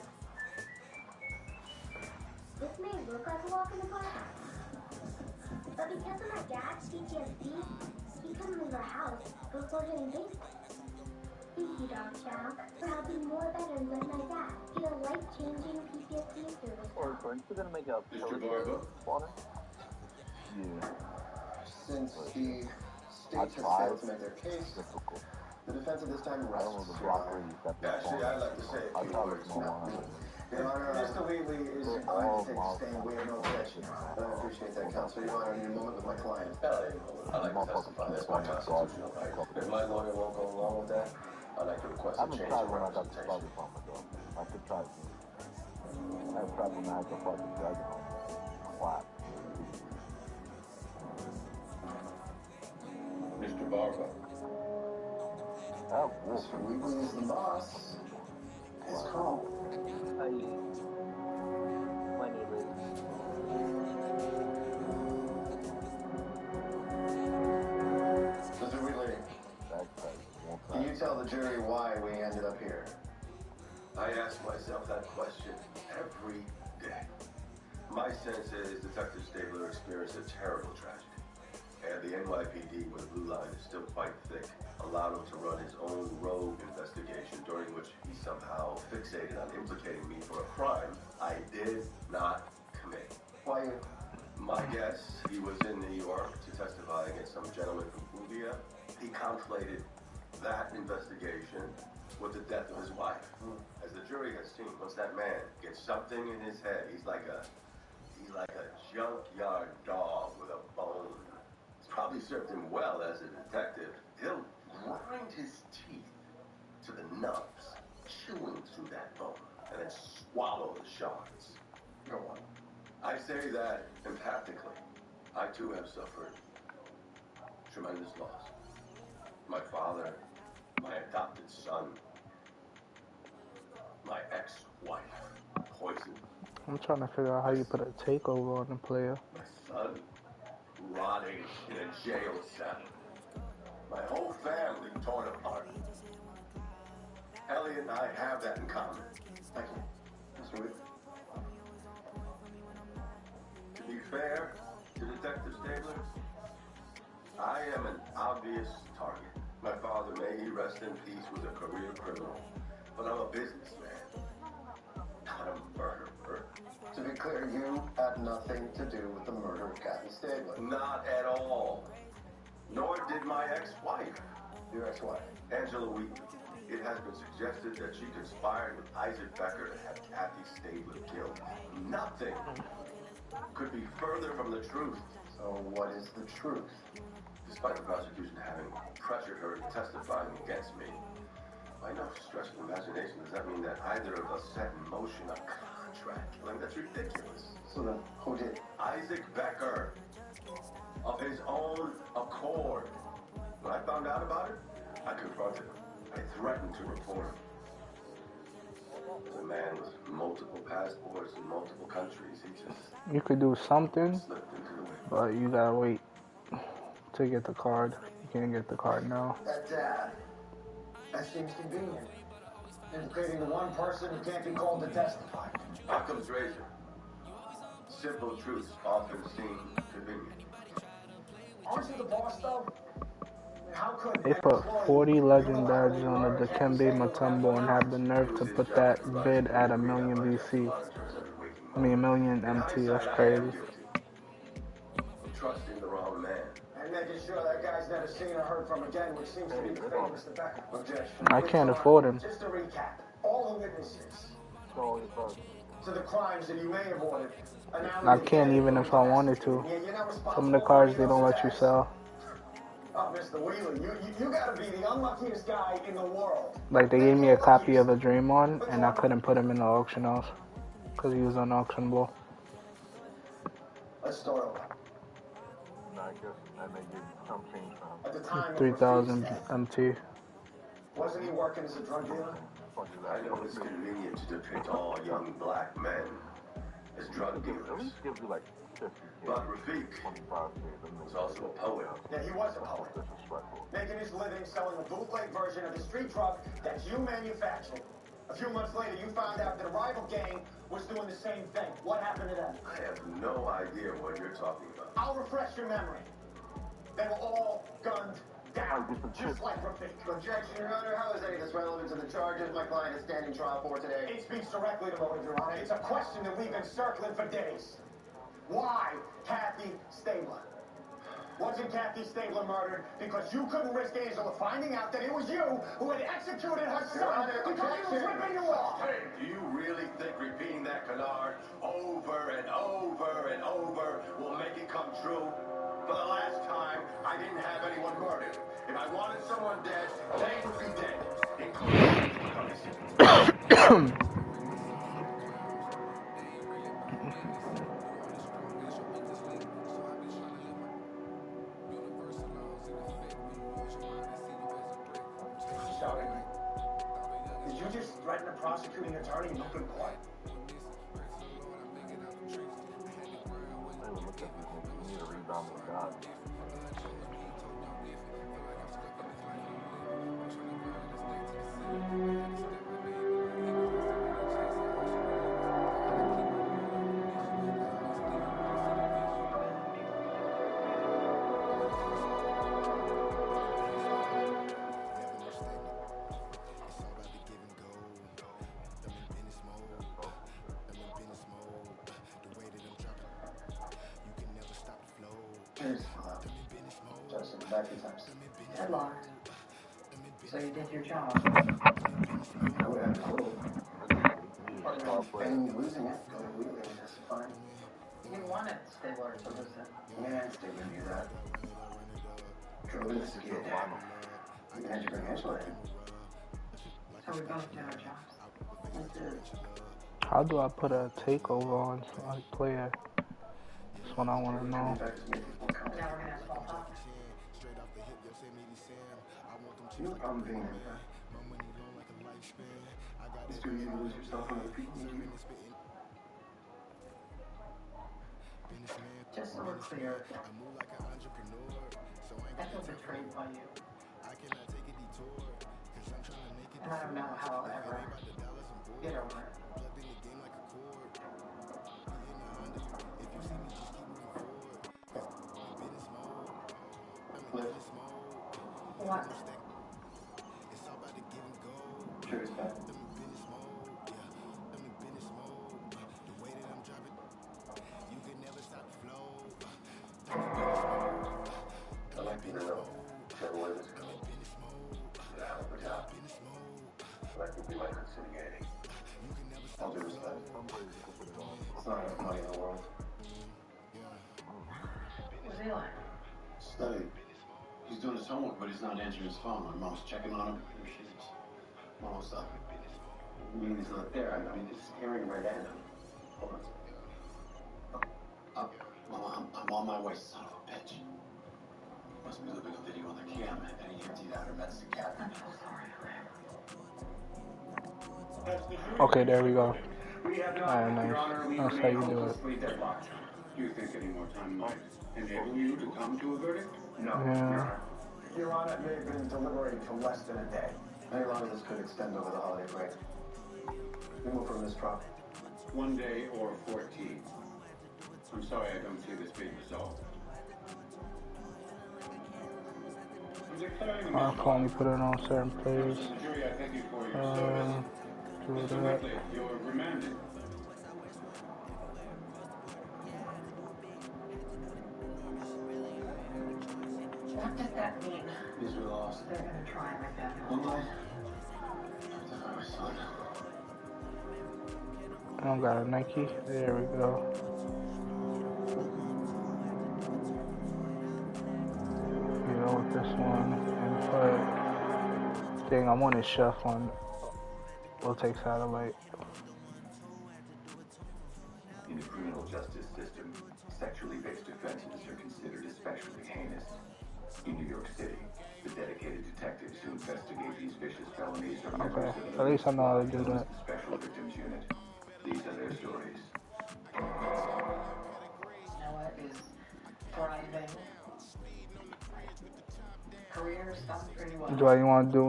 This may look like a walk in the park, but because of my dad's PTSD, he couldn't leave our house before hitting basement. Thank you, Dr. Chow, for helping more veterans like my dad get a life-changing PTSD service. Or aren't you gonna make a Mr. Barber? water? Yeah. Since the states I have tried. failed to make their case, Difficult. the defense at this time I don't know rests the broccoli that they Actually, I'd like to say a I few tried words with my now. wine. Your Honor, Mr. Wheatley is They're inclined all to take a stand. We have no objection. I appreciate that, counsel. Your Honor, I need a moment with my client. I'd like to testify. That's my constitutional right. If my lawyer won't go along with that, I'd like to request I a haven't change tried of when I got the representation. started from it though. I could try it. I have tried when I had the fucking dragon on. Clap. Mr. Barber. That wolf. Mr. Wheatley is the boss. His call. Hey. My name is. Mr. Wheatley, can you tell the jury why we ended up here? I ask myself that question every day. My sense is Detective Stabler experienced a terrible tragedy. And the NYPD, where the blue line is still quite thick, allowed him to run his own rogue investigation during which he somehow fixated on implicating me for a crime I did not commit. Why? My guess, he was in New York to testify against some gentleman from Columbia. He conflated that investigation with the death of his wife. As the jury has seen, once that man gets something in his head, he's like a He's like a junkyard dog with a bone. It's probably served him well as a detective. He'll grind his teeth to the nubs, chewing through that bone, and then swallow the shards. Go on. I say that empathically. I too have suffered tremendous loss. My father, my adopted son, my ex-wife, poisoned. I'm trying to figure out how you put a takeover on the player. My son, rotting in a jail cell. My whole family torn apart. Elliot and I have that in common. Thank you. Mr. Whit. To be fair to Detective Stabler, I am an obvious target. My father, may he rest in peace, was a career criminal. But I'm a businessman, not a murderer. To be clear, you had nothing to do with the murder of Kathy Stabler. Not at all. Nor did my ex-wife. Your ex-wife? Angela Wheaton. It has been suggested that she conspired with Isaac Becker to have Kathy Stabler killed. Nothing could be further from the truth. So what is the truth? Despite the prosecution having pressured her into testifying against me, by no stretch of imagination does that mean that either of us set in motion a contract killing. That's ridiculous. So then, who did? Isaac Becker. Of his own accord. When I found out about it, I confronted him. I threatened to report him. As a man with multiple passports in multiple countries, he just You could do something, slipped into the wind. but you gotta wait to get the card. You can't get the card now. That seems convenient. Implicating the one person who can't be called to testify. Occam's razor. Simple truths often seem convenient. Aren't you the boss, though? How could They put 40 legend badges on the Dikembe Mutombo and have the nerve to put that bid at a million VC. I mean, a million MT. That's crazy. Trusting the wrong man. And making sure that guy's never seen or heard from again, which seems to be the fate of Mr. Becker. Objection. I can't afford him. Just to recap, all the witnesses to the crimes that you may have ordered. I can't even if I wanted to. Some of the cards they don't let you sell. Oh, Mr. Wheeler, you gotta be the unluckiest guy in the world. Like they gave me a copy of the Dream On and I couldn't put him in the auction house because he was unauctionable. Let's start over. I guess I may give some change for him. At the time, 3,000 MT. wasn't he working as a drug dealer? I know it's convenient to depict all young black men as drug At dealers. least gives you like 50K, But Rafiq 25K. was also a poet. Yeah, he was a poet. Disrespectful. Making his living selling a bootleg version of the street drug that you manufactured. A few months later, you found out that a rival gang was doing the same thing. What happened to them? I have no idea what you're talking about. I'll refresh your memory. They were all gunned down, just like Rafiq. Objection, Your Honor. How is any of this relevant to the charges my client is standing trial for today? It speaks directly to motive, Your Honor. It's a question that we've been circling for days. Why Kathy Stabler? Wasn't Kathy Stabler murdered because you couldn't risk Angela finding out that it was you who had executed her son because he was ripping you off? Hey, do you really think repeating that canard over and over and over will make it come true? For the last time, I didn't have anyone murdered. If I wanted someone dead, they would be dead, including Sorry. Did you just threaten a prosecuting attorney in open court? I would look at these niggas. You need a rebound with God. Justin, back to times. Deadlocked. So you did your job. I would have to. Star player. And losing it, going wheeling, that's fine. You wanted Stabler to listen. Yeah, Stabler knew that. Drove in the skid. You had to bring Angela in. So we both do our jobs. This is How do I put a takeover on a player? That's what I want to know. now we're gonna have small talk. You know the problem being in here? It's too easy to lose yourself when other people need you. Just so we're clear, I feel betrayed by you. And I don't know how I'll ever get over it. Liv, What? Sugar's back. I like being alone, whichever way this goes. It's a hell of a job. But I think we might consider getting. All due respect. It's not enough money in the world. What's he like? Study. He's doing his homework, but he's not answering his phone. My mom's checking on him. Here she is. Mom, what's up? You mean he's not there? I mean, he's staring right at him. Hold on. Mama, I'm on my way, son of a bitch. Must be living a video on the cam, and he emptied out her medicine cabinet. I'm so sorry, Okay, there we go. We have Alright, not, Your nice. Honor, we That's how remain you do it. hopelessly deadlocked. Do you think any more time might enable you to come to a verdict? No, Yeah. Your Honor. Your Honor, they've been deliberating for less than a day. Any lot of this could extend over the holiday break. We move from this trial. 1 day or 14. I'm sorry I don't see this being resolved. I'm declaring a I'll only put it on certain players. the jury, I thank you for your service. Do Mr. that. Whitley, you're remanded. What does that mean? These were lost. They're gonna try my family. Moonlight? That's my son. I don't got a Nike. There we go. You know, with this one and put thing I wanted chef on. We'll take satellite. In the criminal justice system, sexually based offenses are considered especially heinous. In New York City, the dedicated detectives who investigate these vicious felonies are members Okay, of at least I know how to do the that. Special Victims Unit. These are their stories. Noah is thriving. Career stopped pretty well. Do you want to do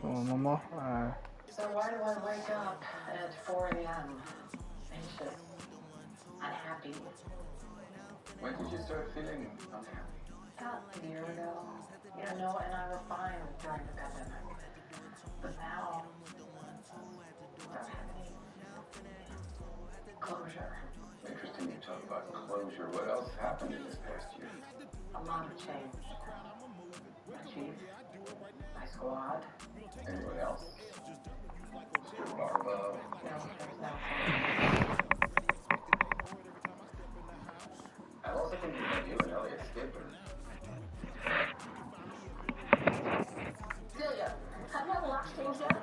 one more? Alright. So why do I wake up at 4 a.m. anxious, unhappy? When did you start feeling unhappy? About a year ago. You know, Noah and I were fine during the pandemic. But now, I don't have any closure. Interesting you talk about closure. What else happened in this past year? A lot of change. My chief, my squad. Anyone else? Mr. Barlow? No, there's no I'm also thinking about you and Elliot Skipper. Celia, have you had the locks changed yet?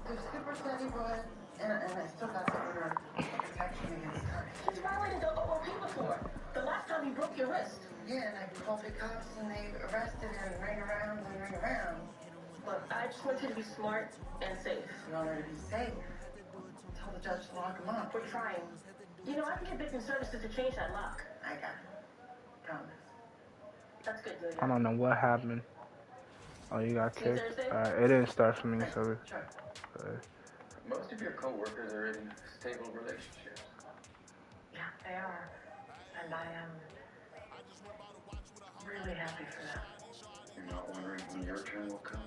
The super said he would, and I still got to order protection against her. He's violated the OOP before. The last time he broke your wrist. Yeah, and I called the cops and they arrested her and ran around and ran around. Look, I just want you to be smart and safe. You want her to be safe. Tell the judge to lock him up. We're trying. You know, I can get victim services to change that lock. I got it. Promise. That's good, Julia. I don't know what happened. Oh, you got See you kicked? Thursday? Alright, it didn't start for me, so. Sure. Most of your co-workers are in stable relationships. Yeah, they are. And I am really happy for them. You're not wondering when your turn will come?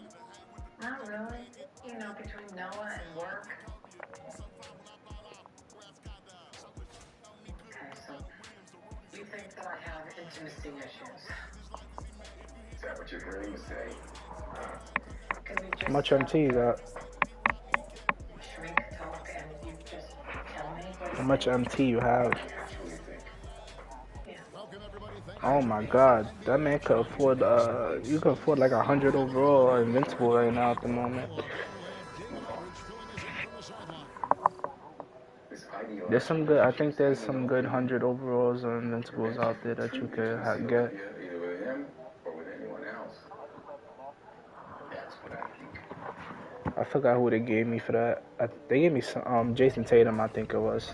Not really. You know, between Noah and work. Okay, so you think that I have intimacy issues? Is that what you're hearing me say? Can we just How much MT you got? shrink talk and you just tell me what How much MT you have? What you actually think? Oh my God, that man could afford. You could afford like 100 overall or invincible right now at the moment. There's some good. I think there's some good 100 overalls or invincibles out there that you could get. Either with him or with anyone else. That's what I think. I forgot who they gave me for that. They gave me some, Jason Tatum, I think it was.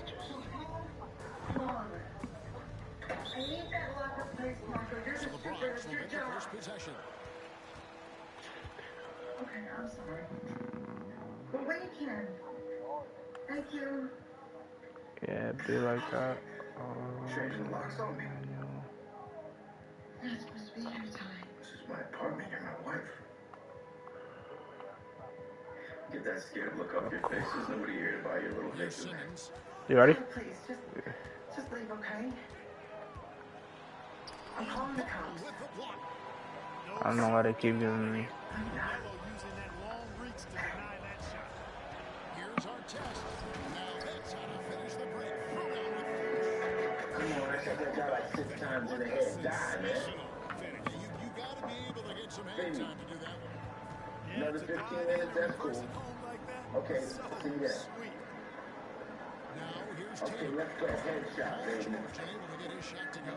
Mom, I need that locker place marker. You're the stripper. It's your job. Possession. Okay, I'm sorry. But when you can. Thank you. Yeah, be like that. Changing locks on me. That's supposed to be your time. This is my apartment. You're my wife. Get that scared look off your face. There's nobody here to buy your little victim. You ready? Oh, please, just leave, okay? I'm calling the cops. I don't know why they keep giving me. Using that long reach to deny that shot. Here's our test. Now that's how to finish the break. Come on, I shot that guy like 6 times in the head. Die, man. You got to be able to get some hang time to do that one. Another 15 minutes, that's cool. Okay, see you there. Okay, let's go. Headshot, baby. Able to get his shot to go.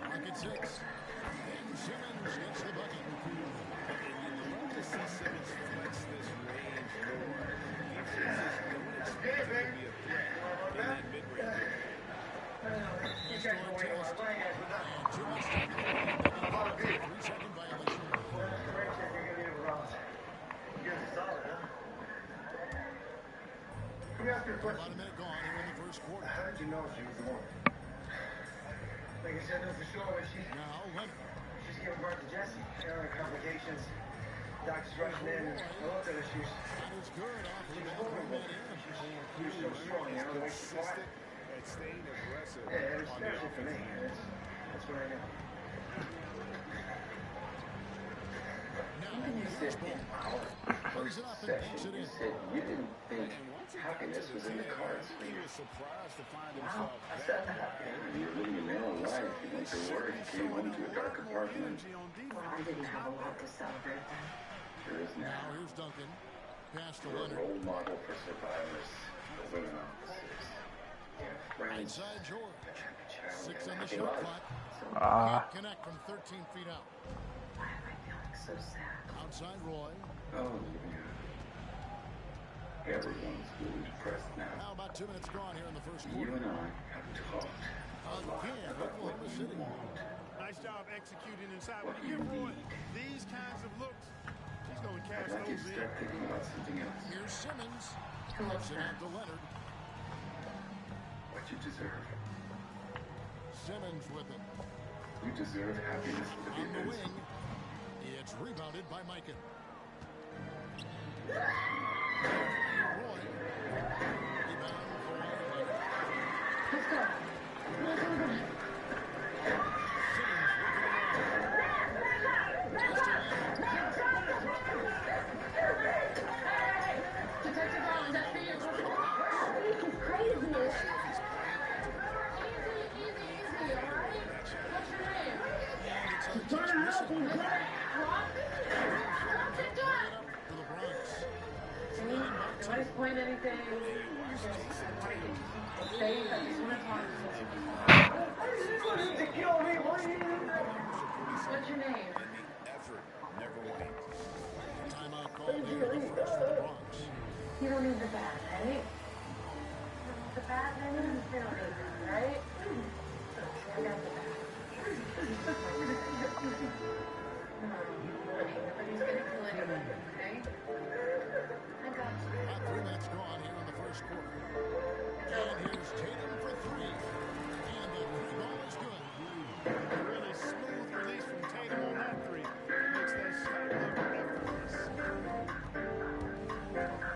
Market 6. And Simmons gets the bucket. And you love to see Simmons flex this range more. Gives you just don't expect him to be a threat in that mid-range. You guys are waiting. I'm going to get Too much time to go. 3-second violation. Let me ask you a question. About a minute gone here in the first quarter. How did you know she was the one? Like I said, no for sure, but Now, Leonard. she's giving birth to Jesse. Complications. Doctor's rushing in. I looked at her. She was good off she was vulnerable. She was so strong, you know, the way she fought. At staying aggressive. Yeah, especially for me. That's what I know. You said in our first session, you said you didn't think happiness was in the cards for you. Wow, I said that. You're living your own life. You went to work, you came home to a dark apartment. Well, I didn't have a lot to celebrate then. There is now. Now here's Duncan. Pass to You're a Leonard. role model for survivors, for women officers. You have friends. Inside George. That have a child 6 on and the happy shot life. clock. Can't connect from 13 feet out. Why am I feeling so sad? Outside Roy. Oh, yeah. Everyone's really depressed now. Now about 2 minutes gone here in the first You quarter. and I have talked a lot Again, about what Oklahoma we City. want. Nice job executing inside. What When you you give Roy need. these kinds of looks, he's going to I'd cash like you to those in. start thinking about something else. Here's Simmons. What's It that? out to Leonard. What you deserve. Simmons with it. You deserve happiness to be On the wing. invincible. It's rebounded by Mikan. Roy. Rebound for Leonard. Let's go. Detective Rollins, that's for you. This is craziness. Easy, all right? What's your name? Just turn it up and get it. What? What's it done? For the Bronx. Nobody's playing anything. Safe. I just want to talk to you. What's your name? Effort never wanes. Timeout called here in the first for the Bronx. You don't need the bat, right? You don't need the bat, honey? You don't need that, right? I got the bat. Nobody's gonna kill anyone, okay? I got you. About 3 minutes gone here in the first quarter. And here's Tatum for 3. And the three ball is good. A really smooth release from Tatum on that three. Makes that shot look effortless.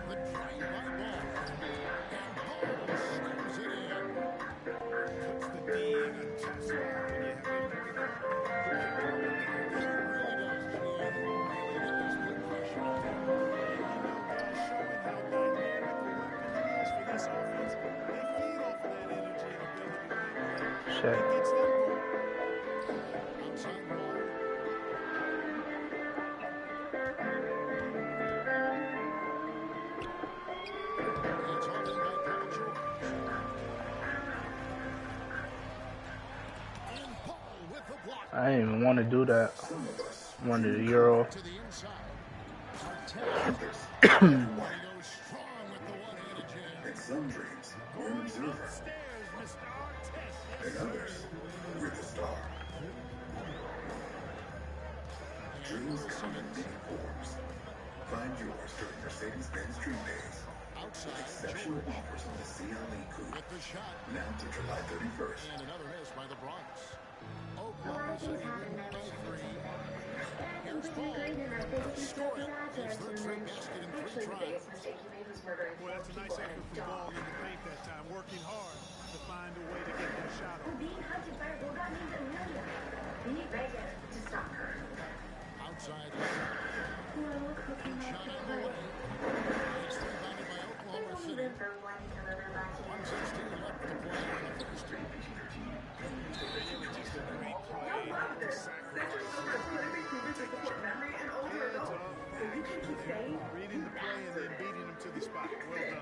The drive-by ball. And Ball slams it in. Puts the D in a tough spot when you have to pick it up. He really does, Gian. He is good pressure. Showing how dynamic the weapon is for this offense. They feed off of that energy and ability to make plays. Shit. It gets them going. I didn't even want to do that. I wanted a Euro. To the inside. He goes strong with the one-handed jam. And some dreams were an observer, Upstairs, Mr. Artest. Yes, and sir. others were the star. Dreams come in many forms. Find yours during Mercedes-Benz Dream Days. With exceptional offers on the CLE Coupe. With the shot. Now to July 31st. And another miss by the Bronx. A lot Oklahoma of things City happen that by makes 3. Here's Paul. Story is their trade basket in 3 Actually, the tries. biggest mistake he made was murdering Well, 4 that's a nice people and effort a for the ball dog. in the paint that time. Working hard to find a way to get that shot off. Being hunted by a bulldog means Amelia. We need Reagan To stop her. Outside. Well, cooking Shot up on the the way. way. It's rebounded by Oklahoma Only City. room for one deliver back to 1:16 left to play in the first. I love this. Centers Silver is clinically proven to support memory and older adults. So you can keep saying, Reading the play and then beating him to the spot. Well done.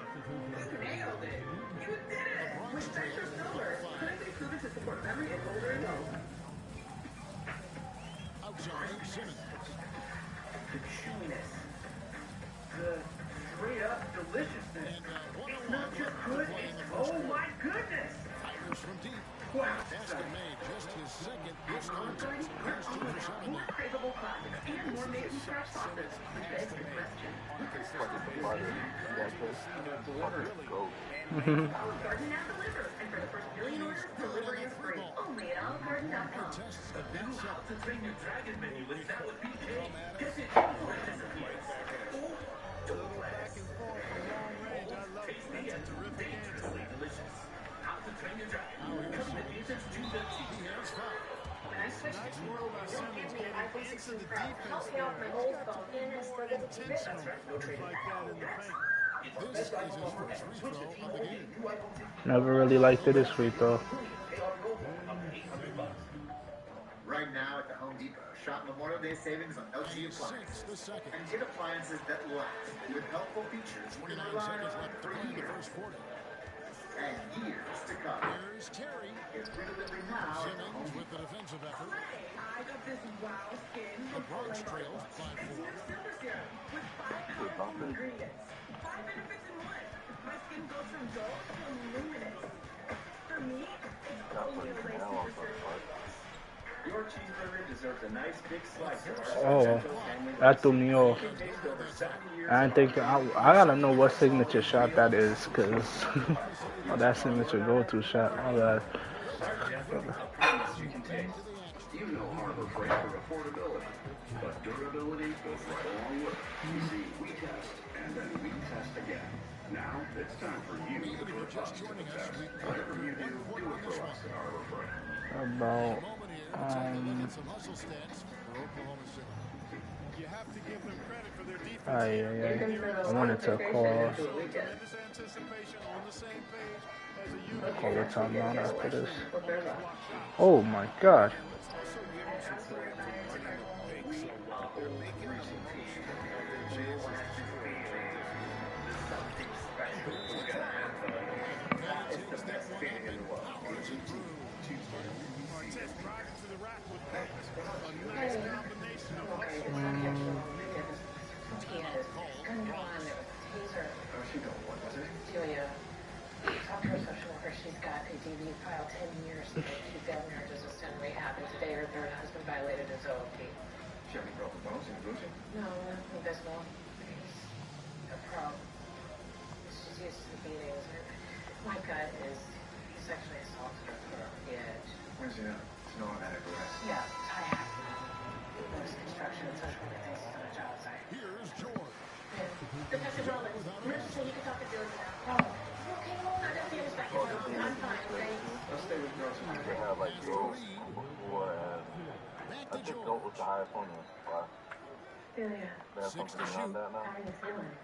you nailed it. You did it. With Centers Silver, clinically proven to support memory and older adults. Outside. Simmons. The chewiness. The straight up deliciousness. And It's not just good, it's oh my goodness. Tigers from deep. Wow. Basket made just his second this contest. Here's 2 for 7 More now. craveable classics and more made from scratch sauces. Which begs the question. Olive Garden now delivers. And for the first million orders, delivery is free. Only at olivegarden.com. Tests The new How to Train Your Dragon menu is now with BK. Get it delicious appeals. Or don't Back and forth from long range. I love it. tasty That's a and terrific answer. dangerously delicious. How to Train Your Dragon. Coming with Ethan's June 13th. He has 5. When I switched Nice to work by don't Simmons give me an getting iPhone into 16 the Pro. Help defense me off my there. old phone and it's More still going to be bit. intentional like that in the paint. This is his first free throw of the game. Never really liked it as free throw. Right now at the Home Depot, shop Memorial Day savings on LG appliances. 6 the second. And get appliances that last with helpful features you 29 can rely seconds on left to for play in the years first quarter. and years to come. Here's Terry. It's free delivery now at the Home Simmons Depot. with the defensive effort. I got this wow skin The from Bronx Olay trails Body. 5-4. Super serum with 5 powerful ingredients. 5 benefits in one. My skin goes from dull to luminous. For me, it's only Olay Super Serum. Your cheeseburger deserves a nice big slice of Oh, our family. that threw me off. Taste over 70 years I didn't think I gotta know what signature shot that is, cause oh, that signature go-to shot. My bad. Promise you can taste. You know Harbor Freight for affordability, but durability goes right along with it. You see, we test, and then we test again. Now, it's time for you to put us to the test. Whatever you do, do it for us at Harbor Freight. About Take a look at some hustle stats for Oklahoma City. You have to give them credit for their defense. I wanted to call Tremendous anticipation on the same page as a unit. call the timeout after this. Oh my God! Takes that one up and powers it through. Artest driving to the rack with pace. A nice combination of hustle. He had his gun drawn, there was a taser. Oh, she don't want to. Celia, talk to her social worker. She's got a DV file 10 years ago. She's got marriages with Stan rehab, and today her third husband violated his OOP. She have any broken bones in the bruising? No, nothing visible. He's a pro. She's used to the beatings. My gut is he sexually assaulted her through the edge. Where's he at? There's no automatic arrest. Yeah, tie hack. There's construction and social media things on the job site. Here's George. Detective Rollins, nurse said you can talk to Julie now. Oh, okay, well, I got the others back in room. I'm fine, thank you. Let's stay with girls. They have like gold before and I think gold was the highest one. Why? Celia, They have something beyond that now. how are you feeling?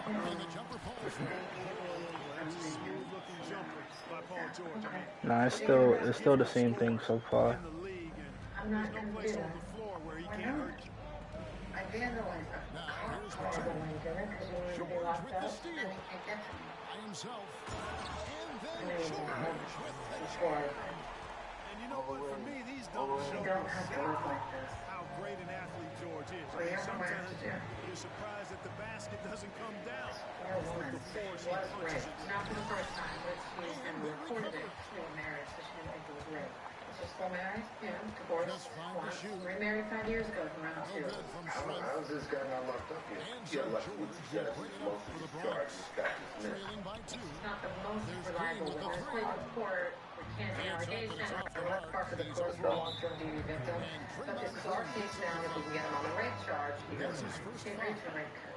And the jumper falls. That's a smooth-looking jumper by Paul George. I mean, Nah, it's still the same thing so far. in the league, and I'm not there's no going to place do on that. the floor where he Why can't not? hurt you. I vandalized a car. I don't want to do it because you wanted to be George locked with the up. steal. And I can't get to me. By himself. And I then know you did George that with the before. And you know what? For me, these don't show how great an athlete George is. I mean, sometimes you're surprised that the basket doesn't come down with the force he punches it. Not for the first time, but she's reported it to a marriage, so she didn't think it was rape. She's still married, divorced once, remarried 5 years ago from round 2. How's this guy not locked up yet? Yeah, like we suggested, most of these charges got dismissed. He's not the most reliable witness. Played the court, recanting allegations, or left part of the course for a long-term DV victim. But this is our case now if we can get him on the rape charge because he agreed to rape her.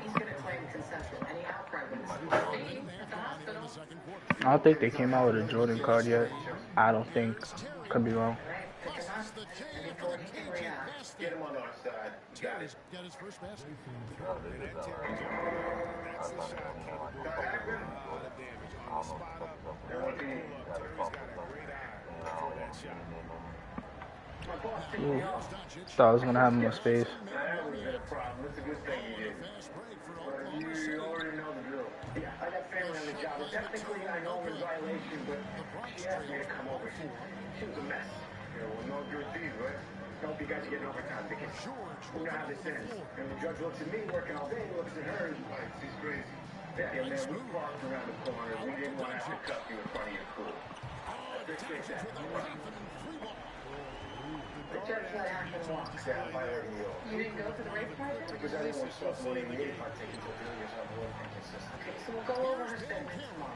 He's going to claim consensual. Any outcry witness see at the hospital. I don't think they came out with a Jordan card yet. I don't think. Could be wrong. Get him on our side. Got it. Got his first basket. And that Terry that's the shot capable of doing a lot of damage on the spot up. Terry's got a great eye for that shot. Ooh. Thought I was gonna have him in space. That was a problem. It's a good thing you did. You already know the drill. Yeah, I got family on the job. Technically, I know I'm in violation, but she asked me to come over. She was a mess. Well, no good deed, right? Hope you guys are getting overtime because we know how this ends. And the judge looks at me working all day, looks at her, and she's crazy. Yeah, man, we parked around the corner. We didn't want to have to cuff you in front of your crew. Appreciate that. The judge let happen walk. Yeah, violating the law. You didn't go to the rape project? Because I didn't want to stop money in the game. I'm taking to Delia's on board inconsistent. Okay, so we'll go over her statement tomorrow.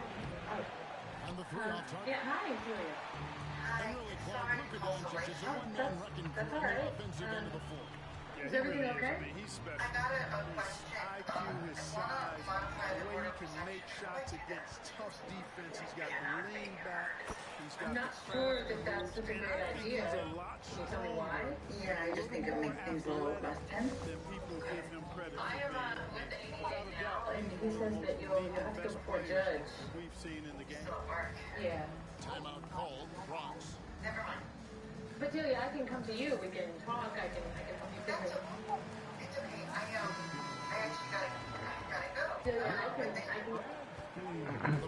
Yeah, hi, Julia. Hi, sorry. That's all right. Is everything okay? I got a question. IQ, his size, the way he can make shots against tough defense. He's got the lean back. I'm not sure that that's such a great idea. Can you tell me why? Yeah, I just think it makes things a little less tense. I am with the 88 now, and he says that you'll have to go before a judge. We've seen in the game. Yeah. Timeout called. Bronx. Never mind. But Julia, I can come to you. We can talk. I can help you figure it out. It's okay. I actually gotta go. Julia, I can.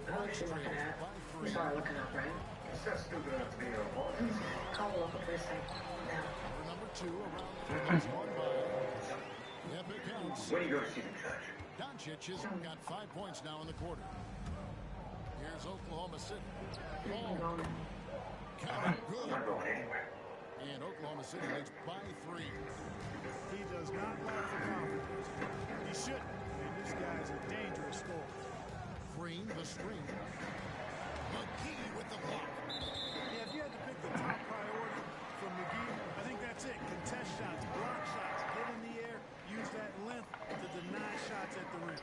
Oh, she's looking at. You saw her looking up, right? It's not stupid enough to be your boss. Call the local police now. Number 2 around When are you going to see the judge? Doncic has got 5 points now in the quarter. Here's Oklahoma City. Ball. Count good. Not going anywhere. And Oklahoma City leads by 3. He does not lack the confidence. He shouldn't. And this guy's a dangerous scorer. Green the screen. McGee with the block. Yeah, if you had to pick the top priority for McGee, I think that's it. Contest shots, block shots, get in the air, use that length to deny shots at the rim.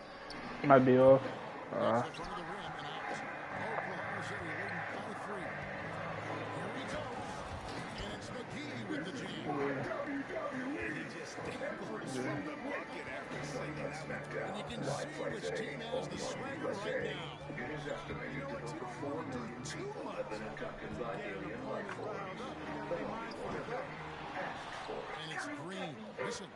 Might be off. Oklahoma City leading by 3. Here he goes. And it's McGee with the jam. And he just dangles from the bucket after singing out. And you can see which team has the swagger right now. It is estimated that over 4 million people have been abducted by alien life forms. And it's Green. Listen.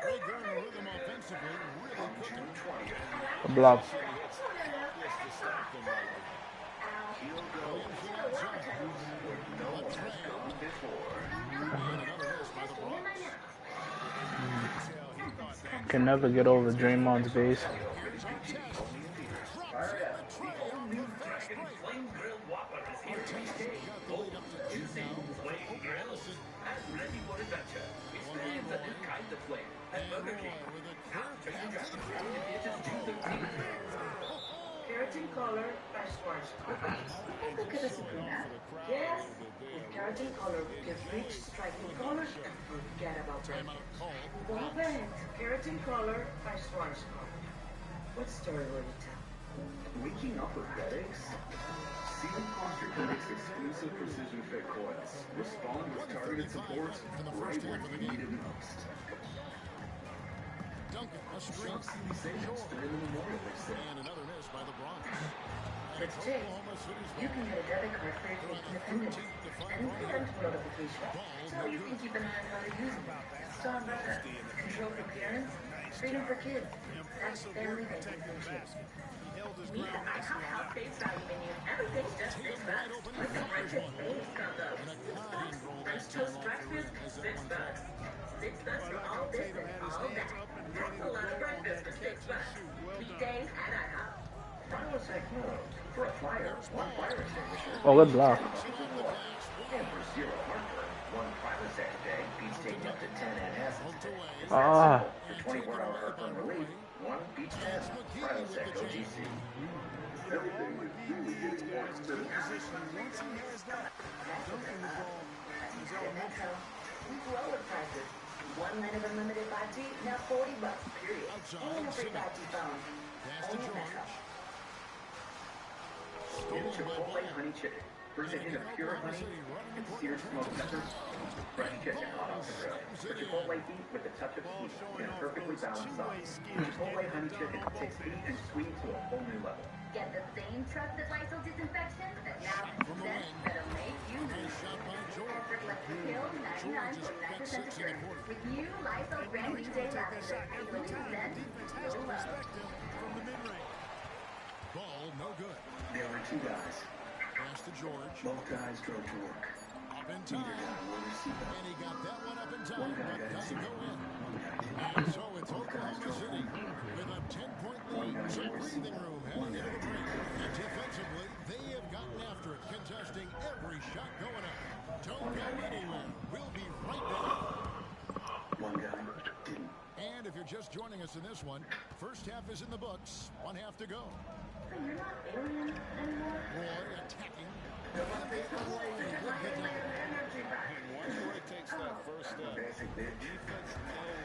Greg Garner rhythm offensively, really cooking. A block. Can never get over Draymond's base. Ready for adventure. Experience a new kind of play at Burger King. Keratin color by Schwarzkopf. I think it is a good ad. Yes, with keratin color, give rich, striking colors and forget about breakage. Love it. Keratin color by Schwarzkopf. What story will you tell? Waking up with headaches? Seal Posture Clinic's exclusive precision fit coils respond with targeted support right where you need it most. Duncan, a screen. Shop CD savings during the Memorial Day sale. And another miss by the Bronx. It's Jake. You can get a debit card for your independence and parental notification, so you can keep an eye on how to use it. Start better. Control appearance, Freedom for kids. That's family basics and shit. Meet the IHOP House Face Value Menu. Everything's just $6. Like the breakfast base combo. $6. French toast breakfast, $6. $6 for all this and all that. That's a lot of breakfast for $6. Weekdays at IHOP. Final sec mode. For a fire, one fire extinguisher. Oh, good block. And for zero heartburn, one Prilosec a day beats taking up to 10 antacids a day. It's that Ah. simple. For 24-hour heartburn relief, one beats 10. Prilosec OTC. Everything is really getting more expensive. Metro. Lower prices. 1 minute of unlimited 5G, now $40. Period. And a free 5G phone. Only at Metro. New Chipotle honey chicken. First a hit of pure honey and seared smoked peppers. Fresh chicken hot off the grill. For Chipotle heat with a touch of heat in a perfectly balanced sauce. Chipotle honey chicken takes heat and sweet to a whole new level. Get the same trusted Lysol disinfection that now scents that'll make you move. Effortless kill 99.9% of germs. With new Lysol brand new day lavender. Feel a new scent you'll love. Ball, no good. There were two guys. Pass to George. Both guys drove to work. Up in Neither time. guy wore their seatbelt. And he got that one up in One time, guy but got doesn't go injured. in. One guy didn't. And so it's Both guys Oklahoma drove City home. with a 10-point One lead, guy some wore a breathing seatbelt. room One heading guy into the break. didn't. And defensively, they have gotten after it, contesting every shot going up. Don't go anywhere. We'll be right back. One guy didn't. And if you're just joining us in this one, first half is in the books, one half to go. So you're not alien anymore? Roy attacking. And once Roy takes that first step, Basic bitch. defense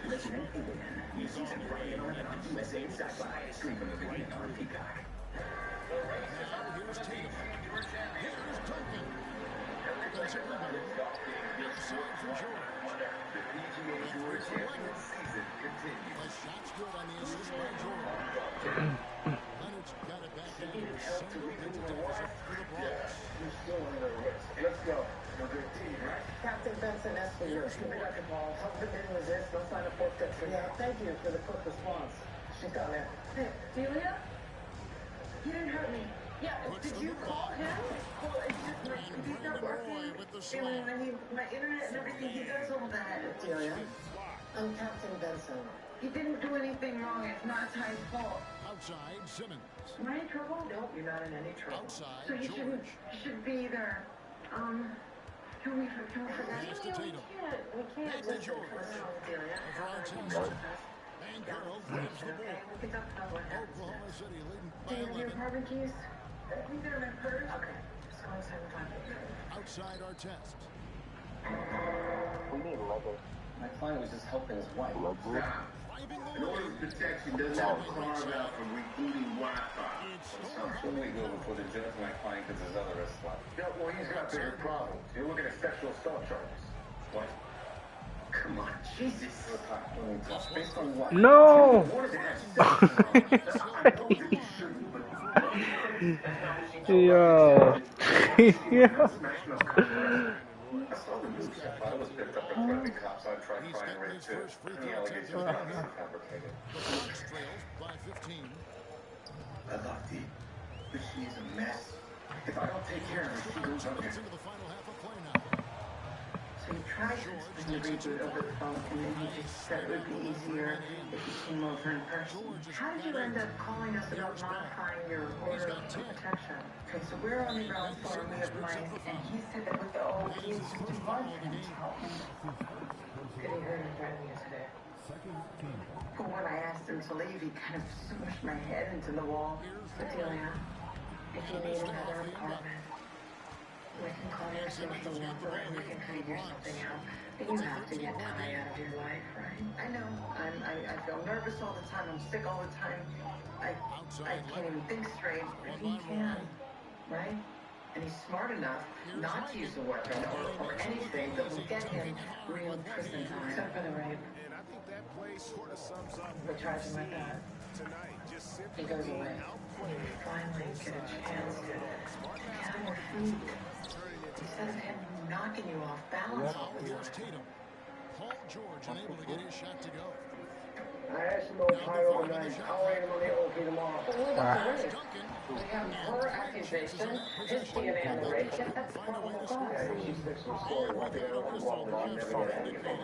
Listen knows to Ian. he's on Season the Friday way. night on USA Sci-Fi. Streaming the weekend on Peacock. Now here's Tatum. Here's Duncan. Offensive rebound. Outside for George. The PGA Tour Champions season continues. The shot's good on the assist by George. Leonard's got it back down to a single-digit deficit for the Bronx. Let's go. We're a good team, right? Captain Benson, that's for you. Give me that the ball. Help him didn't resist. No sign of force touch. Yeah, thank you for the quick response. She's got it. Hey, Delia? You didn't hurt me. Yeah, did you call him? Well, it's just my computer's not working. I mean, my internet and everything, he does all that. Delia, I'm Captain Benson. He didn't do anything wrong. It's not Ty's fault. Outside, Simmons. Am I in trouble? No, you're not in any trouble. Outside, So you George. should be there. Can we forget? Pass to Tatum. We can't Back to just George. Delia. Over on Townsend. And Carroll grabs the Okay, ball. we can talk about what happens Oklahoma next. City leading Do by you have your 11. apartment keys? I think they're in my purse. Okay, just go inside and find them. Outside our test. We need leather. My client was just helping his wife. Driving the In order lane. to protection doesn't have a carve out for rebooting Wi-Fi. It's When we go before the judge, my client gets his other wrist slapped. Yeah, well, he's got bigger problems. You're looking at sexual assault charges. What? Come on, Jesus. Based on what? No. Yo. Yeah. I saw the news. I was picked up in front of the cops on trial crying rape too. The allegations were fabricated. The Bronx trails by 15. I love Dee, but she's a mess. If I don't take care of her, she goes up Gets here. into the final half of play now. So you tried to explain the reboot over the phone, and then you just said it would be easier if you came over in person. How did you end up calling us about modifying your order of protection? Okay, so we're on the ground floor, we have Mike, and he said that with the old keys, you want him to help me. Did he hurt his driving yesterday? But when I asked him to leave, he kind of smushed my head into the wall. But Delia, if you need another apartment, we can call your social worker and we can figure something out. But you have to get Ty out of your life, right? I know. I feel nervous all the time. I'm sick all the time. I can't even think straight. But he can, right? And he's smart enough not to use a weapon or anything that will get him real prison time. Except for the rape. And I think that play sort of sums up We're charging like that. tonight. Just simply He goes away. outplayed. Finally get a chance to get on your feet. Instead of him knocking you off balance all the Here's time. Tatum. Paul George unable to get his shot to go. I asked him to pie overnight. I'll rate him on the OK tomorrow. But what about the race? We have her accusation, his DNA on the race. Yet that's probable cause. Yeah, she sticks to her story. One thing I don't want to never get anything.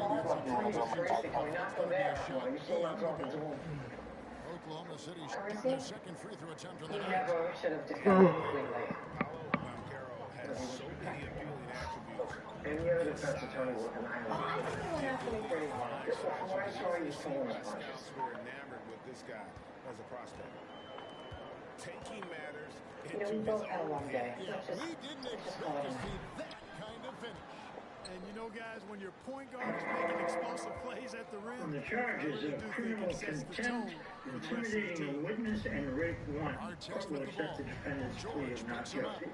Tracy, can we not go there? Well, you still not talking to him? Oklahoma City Or shot is down he? their second free throw attempt of He the night. never should have defended cleanly. Paolo Banchero has so many appealing attributes. Any other defense attorney would deny him. I think it went actually pretty well. From what I saw, he's pulling his punches. Scouts were enamored with this guy as a prospect. Taking matters You know, we both had a long day. Let's just call it a night. That kind of finish. And you know, guys, when your point guard is making explosive plays at the rim, On the charges of criminal contempt, intimidating a witness, and rape one, court will accept the defendant's plea of not guilty.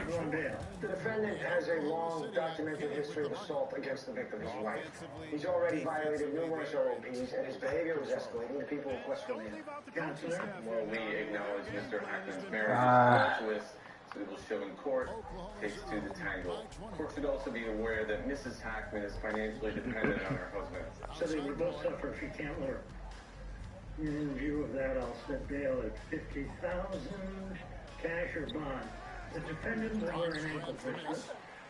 Go on bail. The defendant has a long, documented history of assault against the victim's wife. He's already violated numerous OOPs, and his behavior was escalating to people who question him. Counselor? Well, we acknowledge Mr. Hackman's marriage is tumultuous, so we will show in court, takes two to tango. Court should also be aware that Mrs. Hackman is financially dependent on her husband. So they will both suffer if he can't work. In view of that, I'll set bail at $50,000, cash or bond. The defendant will wear an ankle bracelet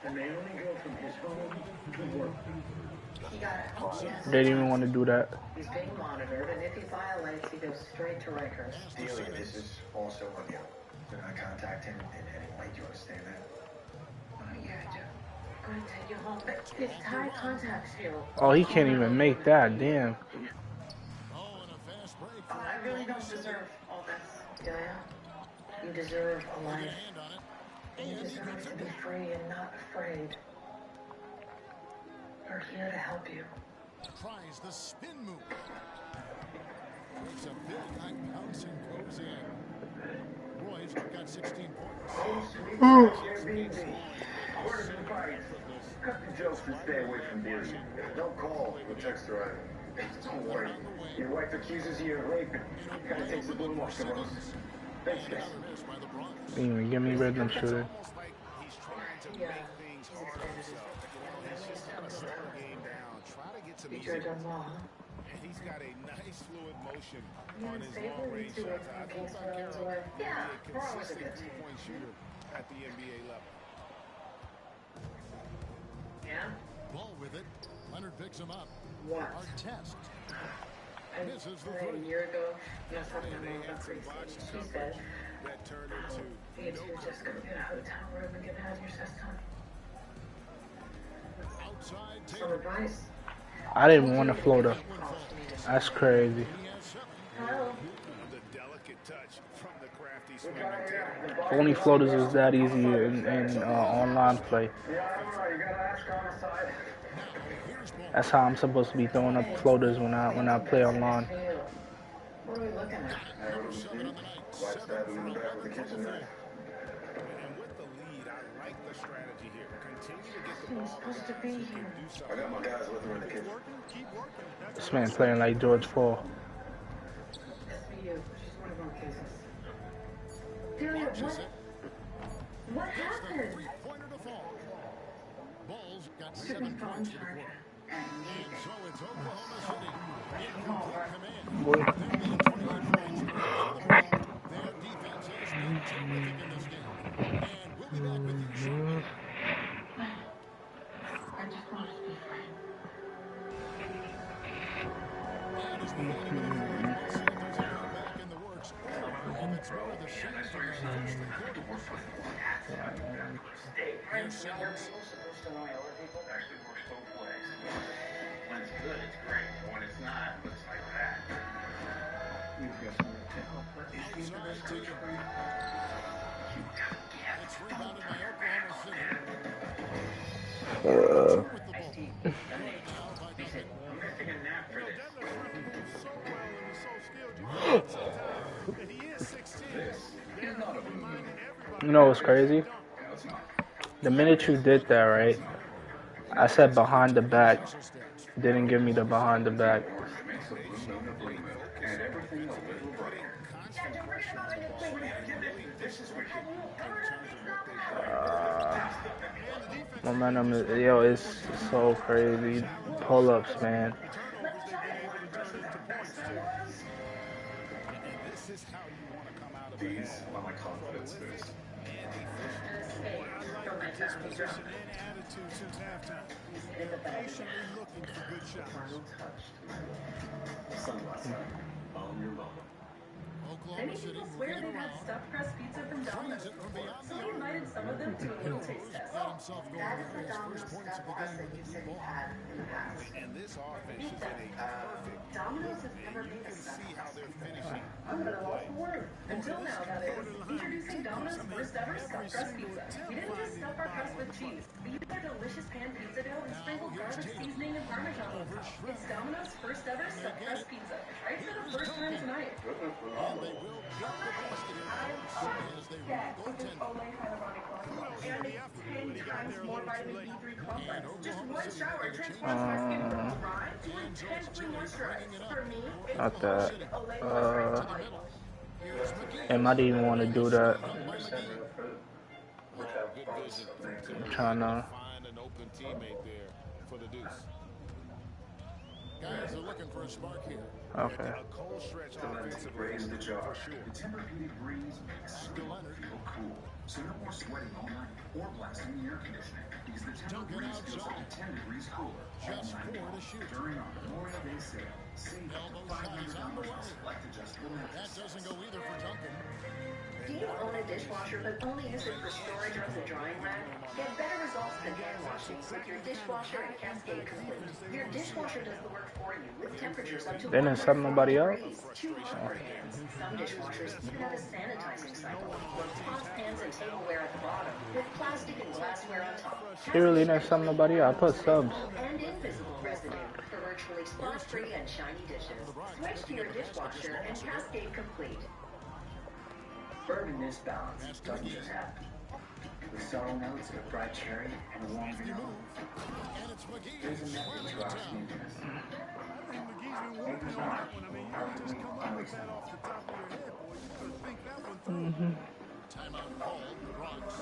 and may only go from his home to work. He got it. Yes. They didn't even want to do that. He's being monitored, and if he violates, he goes straight to Rikers. Delia, this is also on you. Do not contact him in any way. Do you understand that? Yeah, I do. I'm going to take you home. But his tie contacts you. Oh, he can't even make that. Damn. I really don't deserve all this, Delia. You deserve a life. You deserve to be free and not afraid. We're here to help you. tries the spin move. Takes a big high bounce and goes in. Roy's got 16 points. Word of advice. Cut the jokes and stay away from Delia. Don't call or text her either. Don't worry. Your wife accuses you of rape. Kind of takes the bloom off the rose. Thanks, guys. Didn't even give me rhythm shooter. He's trying to make things hard on himself. He's trying to slow the game down, try to get some You easy. could have done well, huh? And he's got a nice fluid motion Yeah, on it's his safe long when range you shots. I two think are runs Banchero away. will be Yeah, a we're always a consistent good team. two-point shooter at the NBA level. Yeah? Ball with it. Leonard picks him up. What? Our test. And Misses the a three. year ago, you know, something about Gracie. She said, That turned into you two just go get a hotel room and get out of your system. Outside Some advice. I didn't want a floater. That's crazy. Hello. the delicate touch from the crafty swing. If only floaters was that easy in online play. Yeah, I don't know. You gotta ask on the side. That's how I'm supposed to be throwing up floaters when I play online. What are we looking at? Wife stabbing in the back with a kitchen knife. And with the lead, I like the strategy here. Continue to get the He's ball. supposed to be here. I got my guys with her in the kitchen. This man playing like George Fall. SVU, she's one of our cases. Delia, what happened? Pointer to fall. Bulls got Took 7 me from points for the charge. quarter. And so it's Oklahoma City in Come on, complete command. Boy. They're leading 28 points. Their defense has been terrific in this game. And we'll be back with you shortly. I just want us to be friends. And as we wait a minute for it, we'll see if there's a comeback in the works or if it's more of the same from the first three quarters. Friends, younger people supposed to annoy older people? Actually works both ways. When it's good, it's great. When it's not, it looks like that. You've got some talent. Is he the best coach for you? It's rebounded by Oklahoma City. Nice team. He said, I'm going to take a nap for this. So well and was so skilled, you forget sometimes that he is 16. He's not a blue moon. You know what's crazy? Yeah, it's not. The minute you did that, right? I said behind the back. Didn't give me the behind the back. It makes the blue moon a blue moon. And everything a little brighter. Dad, don't forget about our new playground. This is wicked. Momentum, yo, it's so crazy. Pull-ups, man. Let's try it. is how you want to come out of a These half. are my confidence boosts. And efficient. Boy, I like the disposition and attitude since halftime. Patiently looking for good shots. Sunglasses. Own your moment. Many people swear they've had stuffed crust pizza from Domino's before, so we invited some of them to a little taste test. That is the Domino's stuffed crust that you said you've had in the past. And this offense is in a perfect Domino's has groove, never and you made a can stuffed see how crust they're pizza. finishing. I'm gonna lost for word. Until now, that is. Introducing Domino's first ever stuffed crust pizza. We didn't just stuff our crust with cheese. We used our delicious pan pizza dough and sprinkled garlic seasoning and Parmesan on top. It's Domino's first ever stuffed crust pizza. Try it for the first time tonight. Dad, with this Olay hyaluronic lotion. And it's 10 times more vitamin D3 complex. Just one shower transforms my skin from dry to intensely moisturized. For me, it's Not that. Olay Moisturizing Body Wash. I might even want to do that. I'm trying to. Find an open teammate there for the deuce. Guys are looking for a spark here. Okay. A cold stretch offensively. Raise the jar. For sure. The Tempur-Pedic breeze makes sleep feel cool. So no more sweating all night or blasting the air conditioning. Because the Tempur breeze feels like 10 degrees cooler. Just 4 to shoot. During our Memorial Day sale, save up to $500 on select adjustable That mattresses. doesn't go either for Duncan. Do you own a dishwasher but only use it for storage or as a drying rack? Get better results than hand washing with your dishwasher and Cascade Complete. Your dishwasher does the work for you with temperatures up to They didn't sub nobody up? degrees, too hot for hands. Some dishwashers even have a sanitizing cycle, with pots, pans, and tableware at the bottom, with plastic and glassware on top. They really didn't sub nobody up. I put subs. And invisible residue for virtually spot-free and shiny dishes. Switch to your dishwasher and Cascade Complete. Bourbon Mist Balance doesn't just happen. With subtle notes of bright cherry and a warm vanilla. There's a method to our smoothness. Timeout called the Bronx.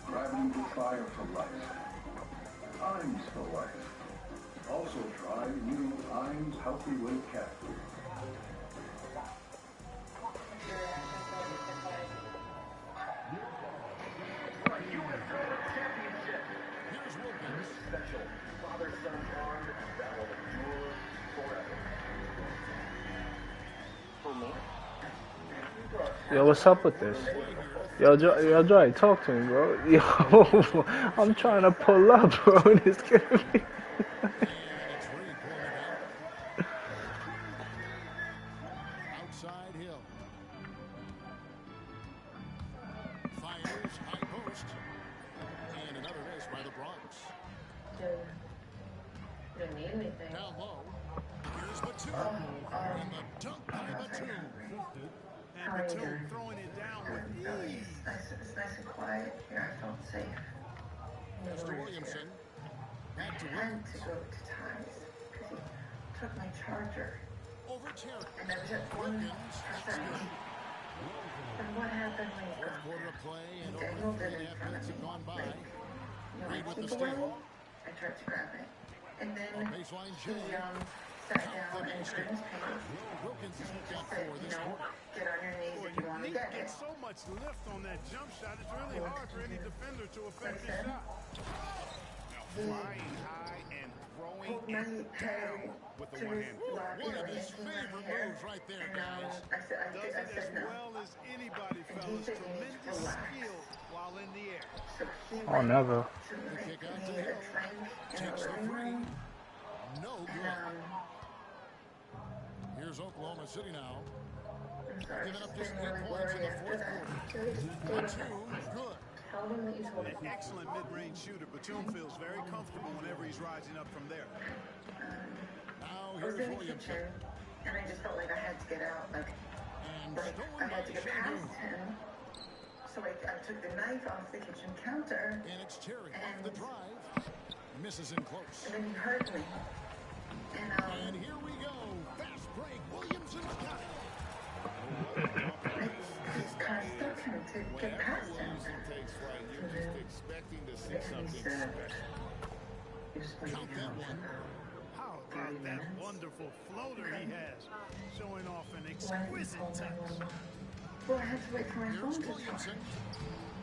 Driving the fire for life. Heinz for life. Also try new Heinz Healthy Weight Cat Food. Special father-son bond that will endure forever. For me? Yo, what's up with this? Yo, Joy, talk to me, bro. Yo, I'm trying to pull up, bro. And it's gonna be. Outside Hill. Fires high post. And another miss by the Bronx. Don't need anything. Down low. Here's Batum. And the dunk by Batum. How are you doing? Throwing it down with ease. It's nice and quiet here. I felt safe. Mr. Williamson. Back to I had Williams. to go to Ty's because he took my charger. Over Terry. And I was at 1%. And what happened when you got Quarter there? of play He and over dangled it in 3.5 front of minutes me. have gone by. Like, you know, Reed I with the keep away. steal. I tried to grab it. And then Baseline he J. sat down and put his pants. Wilkins And is he got just said, 4 you this know, quarter. get on your knees if you want to get it. So much lift on that jump shot. It's really hard for any defender to affect the shot. Flying high and throwing Hold my it head down with the to one his hand. lap, One of his yanking my favorite hair. moves right there, And guys. I said no. Well as anybody, And he fellas, said you need to tremendous relax. skill while in the air. So he Oh, went never. to make me a drink in the living room. No And good. Here's Oklahoma City now. I'm sorry, Giving up she's just been 8 really points in worried the after fourth that. quarter. So he just stayed with Good. Tell him that you told him. An excellent mid-range shooter. Batum feels very comfortable whenever he's rising up from there. Now I was here's in the Williamson. kitchen, and I just felt like I had to get out. Like And I stolen had by to get Shane. past him. So I took the knife off the kitchen counter, And it's Terry off and, the drive. Misses in close. and then he hurt me. And here we go. Fast break. Williamson's got it. It's kind of stuck him to get past him. Takes flight. You're just expecting to see And he something said, special. "You're just playing Count that down one. How about that wonderful floater he has, showing off an Why didn't you call 911? Well, I had to wait for my phone to charge.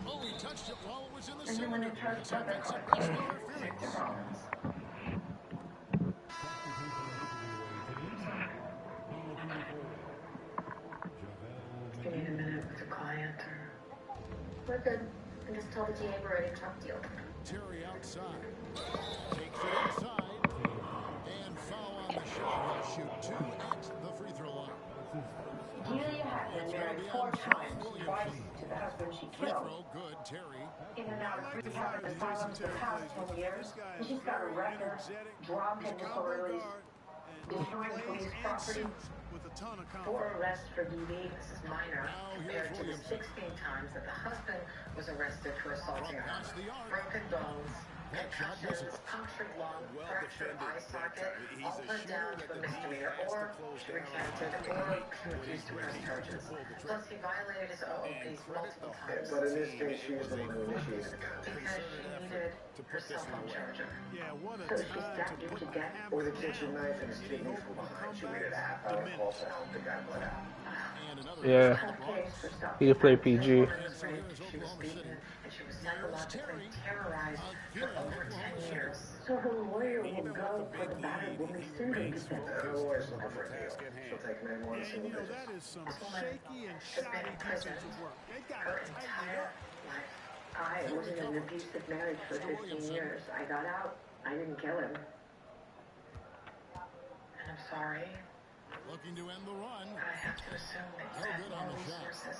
Oh, he touched it while it was in the And then when cylinder. it charged up, I Vincent called must no hard Victor feelings. Rollins. Sorry. You need a minute with a client or... We're good. I just told the GA we're ready to talk deal. Terry outside. Takes it inside. And foul on the shot. He'll shoot 2 at the free throw line. Julia had been married 4 times, twice to the husband she Free killed. throw, good. Terry. In and out of rehab and asylums the past 10 years, and she's got a record, drunk and disorderly, destroying police property. 4 arrests for DV. This is minor compared to the 16 times that the husband was arrested for assaulting her. Broken bones, concussions, punctured lung, fractured eye socket, all put down for misdemeanor, or she recanted, or she refused to press charges. Plus, he violated his OOPs multiple times. But in this case, she was the one who initiated the contact. Because she needed her cell phone charger. So she's got you to death. With a kitchen knife and his kidney from behind, she waited a half-hour call to help the guy bled out. Yeah. He played PG. She was beaten and she was psychologically terrorized for over 10 years. So her lawyer will go for the battered woman's syndrome defense. Her lawyer's looking for a deal. She'll take him in one single digit. This woman has been in prison her entire life. I was in an abusive marriage for 15 years. I got out. I didn't kill him. And I'm sorry. Looking to end the run. I have to assume that you have more resources.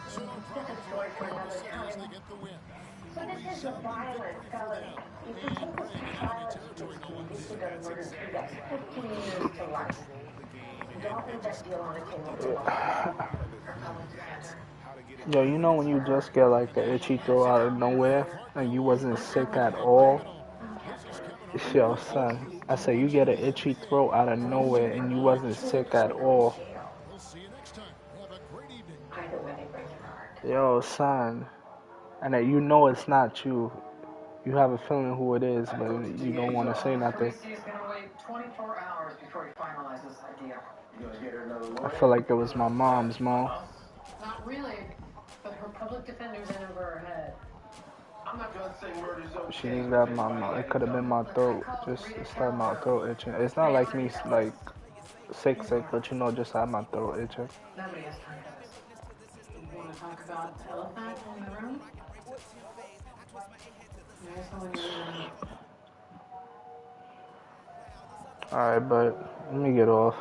So no problem for Story for another time. as they get the win. So this is a violent felony. If you take this to trial, it's convicted of murder, he gets 15 years to life. Don't leave that deal on the table for long. Her public defender. Yo, you know when you just get like the itchy throat out of nowhere and you wasn't sick at all? Yo, son, I said you get an itchy throat out of nowhere and you wasn't sick at all. We'll see you next time. Have a great evening. Either way, they break your heart. Yo, son, and that you know it's not you. You have a feeling who it is, but you don't want to say nothing. He's going to wait 24 hours before he finalizes this idea. You gonna get her another I lawyer? feel like it was my mom's, Mo. Not really, but her public defender's in over her head. I'm not gonna say murder's okay. She just got my mouth. It could have been my throat. Just started my throat itching. It's not like me like sick, but you know, just had my throat itching. Nobody has time for this. You want to talk about the elephant in the room? There's someone you really need. Alright, but let me get off.